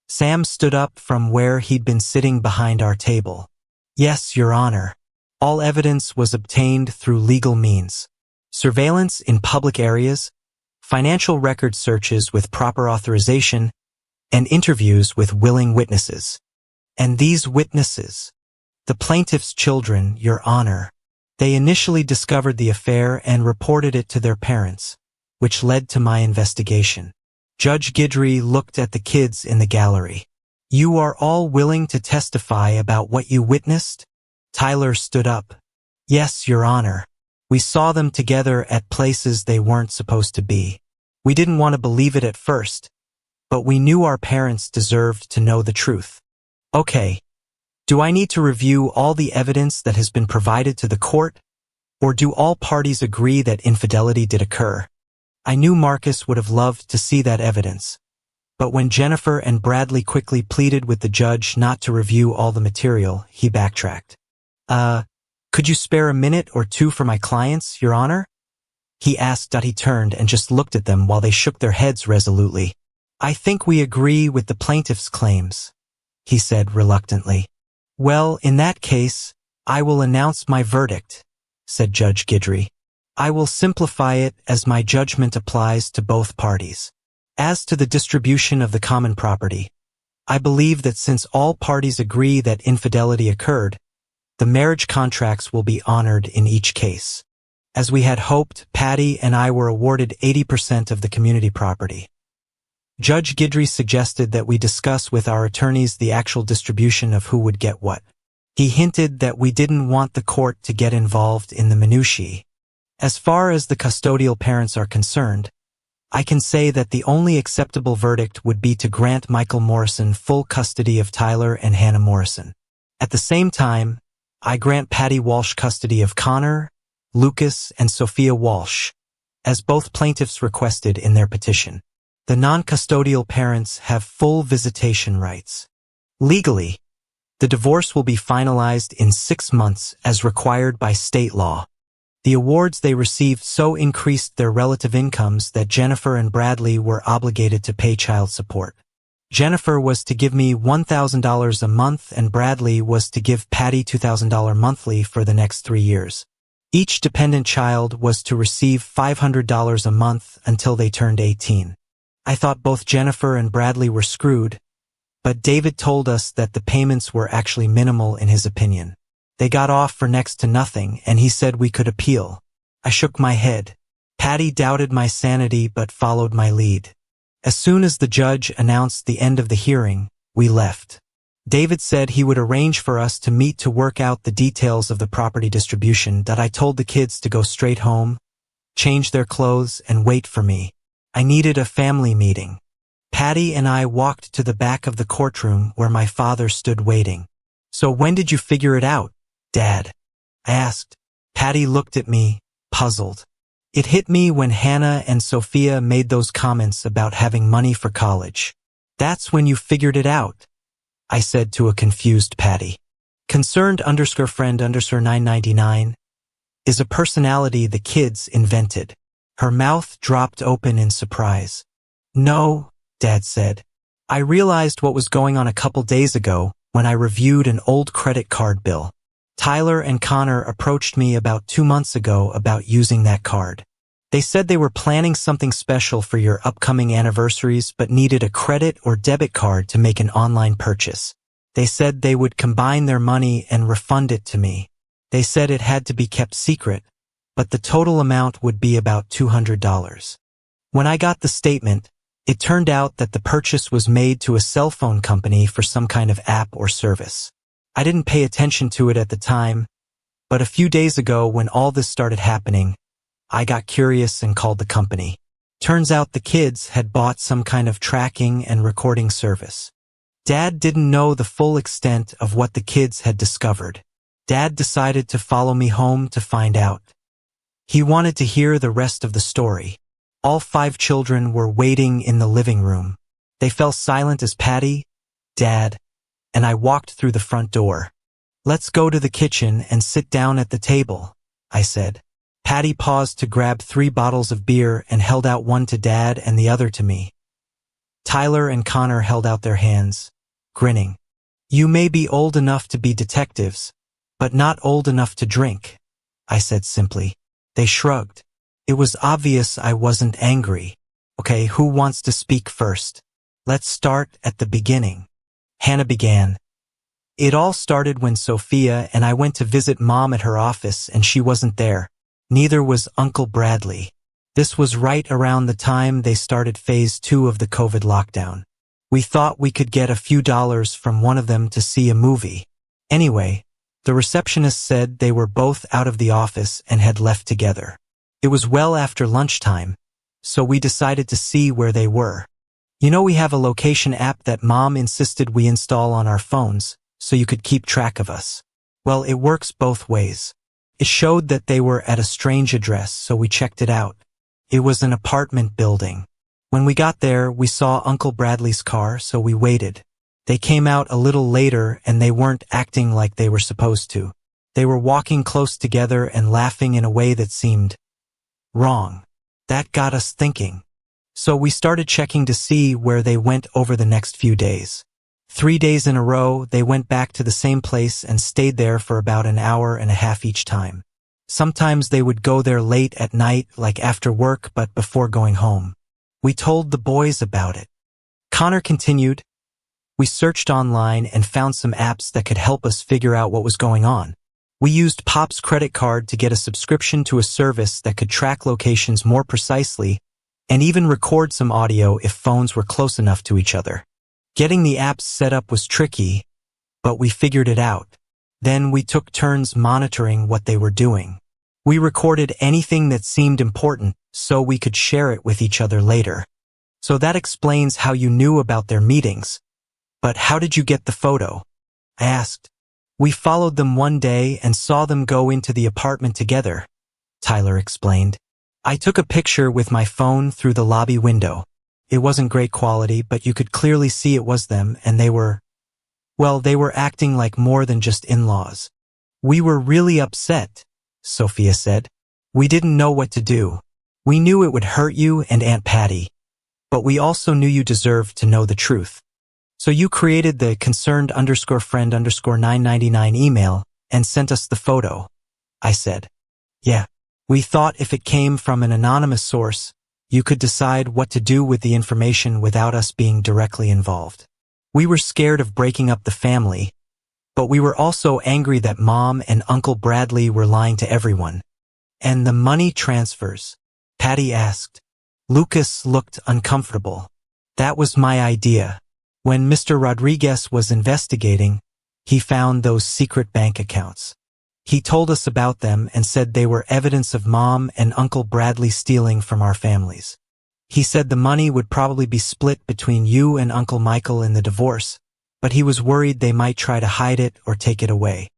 Sam stood up from where he'd been sitting behind our table. "Yes, Your Honor. All evidence was obtained through legal means. Surveillance in public areas, financial record searches with proper authorization, and interviews with willing witnesses. And these witnesses, the plaintiff's children, Your Honor, they initially discovered the affair and reported it to their parents, which led to my investigation." Judge Guidry looked at the kids in the gallery. "You are all willing to testify about what you witnessed?" Tyler stood up. "Yes, Your Honor. We saw them together at places they weren't supposed to be. We didn't want to believe it at first, but we knew our parents deserved to know the truth. Okay, do I need to review all the evidence that has been provided to the court? Or do all parties agree that infidelity did occur? I knew Marcus would have loved to see that evidence. But when Jennifer and Bradley quickly pleaded with the judge not to review all the material, he backtracked. Could you spare a minute or two for my clients, Your Honor? He asked. He turned and just looked at them while they shook their heads resolutely. I think we agree with the plaintiff's claims, he said reluctantly. Well, in that case, I will announce my verdict, said Judge Guidry. I will simplify it as my judgment applies to both parties. As to the distribution of the common property, I believe that since all parties agree that infidelity occurred, the marriage contracts will be honored in each case. As we had hoped, Patty and I were awarded 80% of the community property. Judge Guidry suggested that we discuss with our attorneys the actual distribution of who would get what. He hinted that we didn't want the court to get involved in the minutiae. As far as the custodial parents are concerned, I can say that the only acceptable verdict would be to grant Michael Morrison full custody of Tyler and Hannah Morrison. At the same time, I grant Patty Walsh custody of Connor, Lucas, and Sophia Walsh, as both plaintiffs requested in their petition. The non-custodial parents have full visitation rights. Legally, the divorce will be finalized in 6 months as required by state law. The awards they received so increased their relative incomes that Jennifer and Bradley were obligated to pay child support. Jennifer was to give me $1,000 a month and Bradley was to give Patty $2,000 monthly for the next 3 years. Each dependent child was to receive $500 a month until they turned 18. I thought both Jennifer and Bradley were screwed, but David told us that the payments were actually minimal in his opinion. They got off for next to nothing, and he said we could appeal. I shook my head. Patty doubted my sanity but followed my lead. As soon as the judge announced the end of the hearing, we left. David said he would arrange for us to meet to work out the details of the property distribution. That I told the kids to go straight home, change their clothes, and wait for me. I needed a family meeting. Patty and I walked to the back of the courtroom where my father stood waiting. So when did you figure it out, Dad? I asked. Patty looked at me, puzzled. It hit me when Hannah and Sophia made those comments about having money for college. That's when you figured it out, I said to a confused Patty. Concerned_friend_999 is a personality the kids invented. Her mouth dropped open in surprise. No, Dad said. I realized what was going on a couple days ago when I reviewed an old credit card bill. Tyler and Connor approached me about 2 months ago about using that card. They said they were planning something special for your upcoming anniversaries but needed a credit or debit card to make an online purchase. They said they would combine their money and refund it to me. They said it had to be kept secret, but the total amount would be about $200. When I got the statement, it turned out that the purchase was made to a cell phone company for some kind of app or service. I didn't pay attention to it at the time, but a few days ago when all this started happening, I got curious and called the company. Turns out the kids had bought some kind of tracking and recording service. Dad didn't know the full extent of what the kids had discovered. Dad decided to follow me home to find out. He wanted to hear the rest of the story. All 5 children were waiting in the living room. They fell silent as Patty, Dad, and I walked through the front door. Let's go to the kitchen and sit down at the table, I said. Patty paused to grab 3 bottles of beer and held out one to Dad and the other to me. Tyler and Connor held out their hands, grinning. You may be old enough to be detectives, but not old enough to drink, I said simply. They shrugged. It was obvious I wasn't angry. Okay, who wants to speak first? Let's start at the beginning. Hannah began. It all started when Sophia and I went to visit Mom at her office and she wasn't there. Neither was Uncle Bradley. This was right around the time they started phase 2 of the COVID lockdown. We thought we could get a few dollars from one of them to see a movie. Anyway, the receptionist said they were both out of the office and had left together. It was well after lunchtime, so we decided to see where they were. You know, we have a location app that Mom insisted we install on our phones so you could keep track of us. Well, it works both ways. It showed that they were at a strange address, so we checked it out. It was an apartment building. When we got there, we saw Uncle Bradley's car, so we waited. They came out a little later and they weren't acting like they were supposed to. They were walking close together and laughing in a way that seemed wrong. That got us thinking. So we started checking to see where they went over the next few days. 3 days in a row, they went back to the same place and stayed there for about an hour and a half each time. Sometimes they would go there late at night, like after work, but before going home. We told the boys about it. Connor continued, we searched online and found some apps that could help us figure out what was going on. We used Pop's credit card to get a subscription to a service that could track locations more precisely and even record some audio if phones were close enough to each other. Getting the apps set up was tricky, but we figured it out. Then we took turns monitoring what they were doing. We recorded anything that seemed important so we could share it with each other later. So that explains how you knew about their meetings. But how did you get the photo? I asked. We followed them one day and saw them go into the apartment together, Tyler explained. I took a picture with my phone through the lobby window. It wasn't great quality, but you could clearly see it was them, and they were acting like more than just in-laws. We were really upset, Sophia said. We didn't know what to do. We knew it would hurt you and Aunt Patty, but we also knew you deserved to know the truth. So you created the concerned_friend_999 email and sent us the photo, I said. Yeah. We thought if it came from an anonymous source, you could decide what to do with the information without us being directly involved. We were scared of breaking up the family, but we were also angry that Mom and Uncle Bradley were lying to everyone. And the money transfers? Patty asked. Lucas looked uncomfortable. That was my idea. When Mr. Rodriguez was investigating, he found those secret bank accounts. He told us about them and said they were evidence of Mom and Uncle Bradley stealing from our families. He said the money would probably be split between you and Uncle Michael in the divorce, but he was worried they might try to hide it or take it away.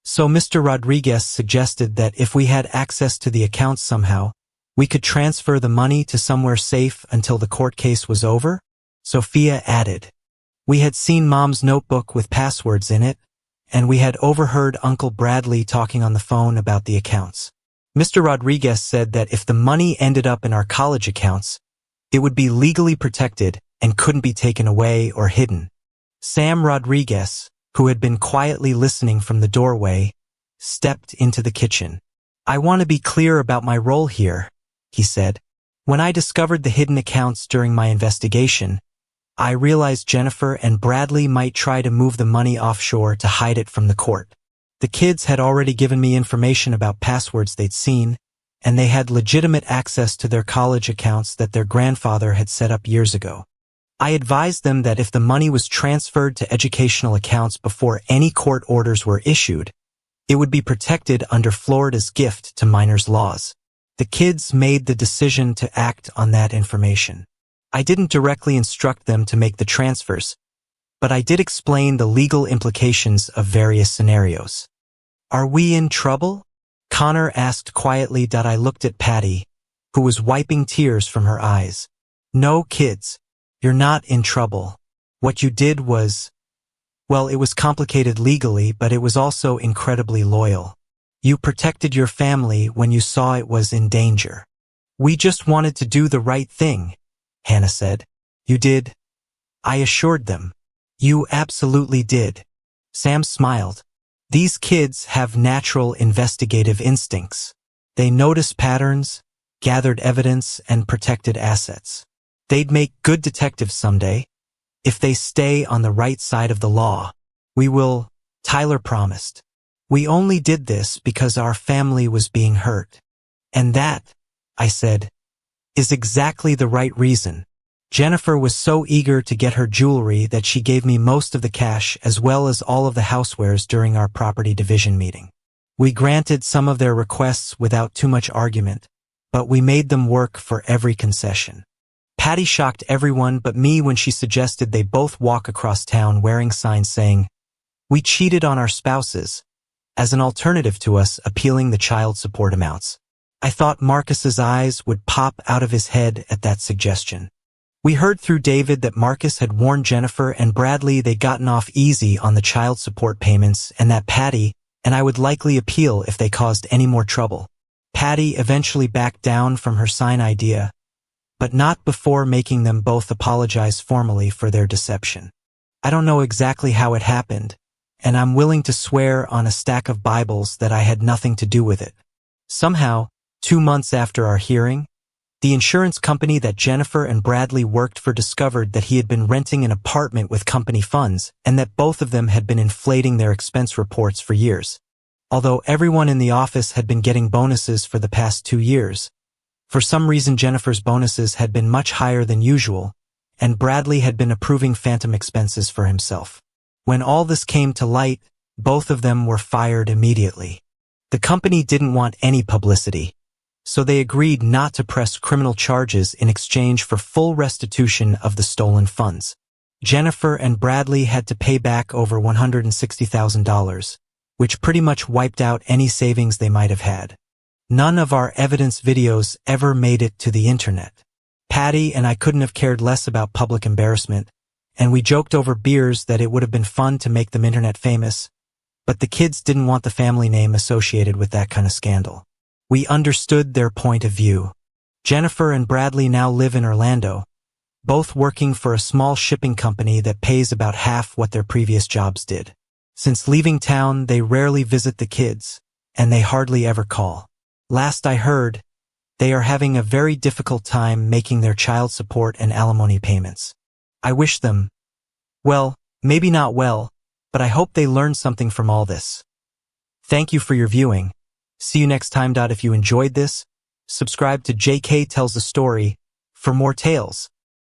So Mr. Rodriguez suggested that if we had access to the accounts somehow, we could transfer the money to somewhere safe until the court case was over? Sophia added. We had seen Mom's notebook with passwords in it, and we had overheard Uncle Bradley talking on the phone about the accounts. Mr. Rodriguez said that if the money ended up in our college accounts, it would be legally protected and couldn't be taken away or hidden. Sam Rodriguez, who had been quietly listening from the doorway, stepped into the kitchen. I want to be clear about my role here, he said. When I discovered the hidden accounts during my investigation, I realized Jennifer and Bradley might try to move the money offshore to hide it from the court. The kids had already given me information about passwords they'd seen, and they had legitimate access to their college accounts that their grandfather had set up years ago. I advised them that if the money was transferred to educational accounts before any court orders were issued, it would be protected under Florida's gift to minors laws. The kids made the decision to act on that information. I didn't directly instruct them to make the transfers, but I did explain the legal implications of various scenarios. Are we in trouble? Connor asked quietly. I looked at Patty, who was wiping tears from her eyes. No, kids, you're not in trouble. What you did was, well, it was complicated legally, but it was also incredibly loyal. You protected your family when you saw it was in danger. We just wanted to do the right thing, Hannah said. You did? I assured them. You absolutely did. Sam smiled. These kids have natural investigative instincts. They noticed patterns, gathered evidence, and protected assets. They'd make good detectives someday, if they stay on the right side of the law. We will, Tyler promised. We only did this because our family was being hurt. And that, I said, is exactly the right reason. Jennifer was so eager to get her jewelry that she gave me most of the cash as well as all of the housewares during our property division meeting. We granted some of their requests without too much argument, but we made them work for every concession. Patty shocked everyone but me when she suggested they both walk across town wearing signs saying, "We cheated on our spouses," as an alternative to us appealing the child support amounts. I thought Marcus's eyes would pop out of his head at that suggestion. We heard through David that Marcus had warned Jennifer and Bradley they'd gotten off easy on the child support payments and that Patty and I would likely appeal if they caused any more trouble. Patty eventually backed down from her sign idea, but not before making them both apologize formally for their deception. I don't know exactly how it happened, and I'm willing to swear on a stack of Bibles that I had nothing to do with it. Somehow, 2 months after our hearing, the insurance company that Jennifer and Bradley worked for discovered that he had been renting an apartment with company funds and that both of them had been inflating their expense reports for years. Although everyone in the office had been getting bonuses for the past 2 years, for some reason Jennifer's bonuses had been much higher than usual, and Bradley had been approving phantom expenses for himself. When all this came to light, both of them were fired immediately. The company didn't want any publicity, so they agreed not to press criminal charges in exchange for full restitution of the stolen funds. Jennifer and Bradley had to pay back over $160,000, which pretty much wiped out any savings they might have had. None of our evidence videos ever made it to the internet. Patty and I couldn't have cared less about public embarrassment, and we joked over beers that it would have been fun to make them internet famous, but the kids didn't want the family name associated with that kind of scandal. We understood their point of view. Jennifer and Bradley now live in Orlando, both working for a small shipping company that pays about half what their previous jobs did. Since leaving town, they rarely visit the kids, and they hardly ever call. Last I heard, they are having a very difficult time making their child support and alimony payments. I wish them, well, maybe not well, but I hope they learned something from all this. Thank you for your viewing. See you next time. If you enjoyed this, subscribe to JK Tells a Story for more tales.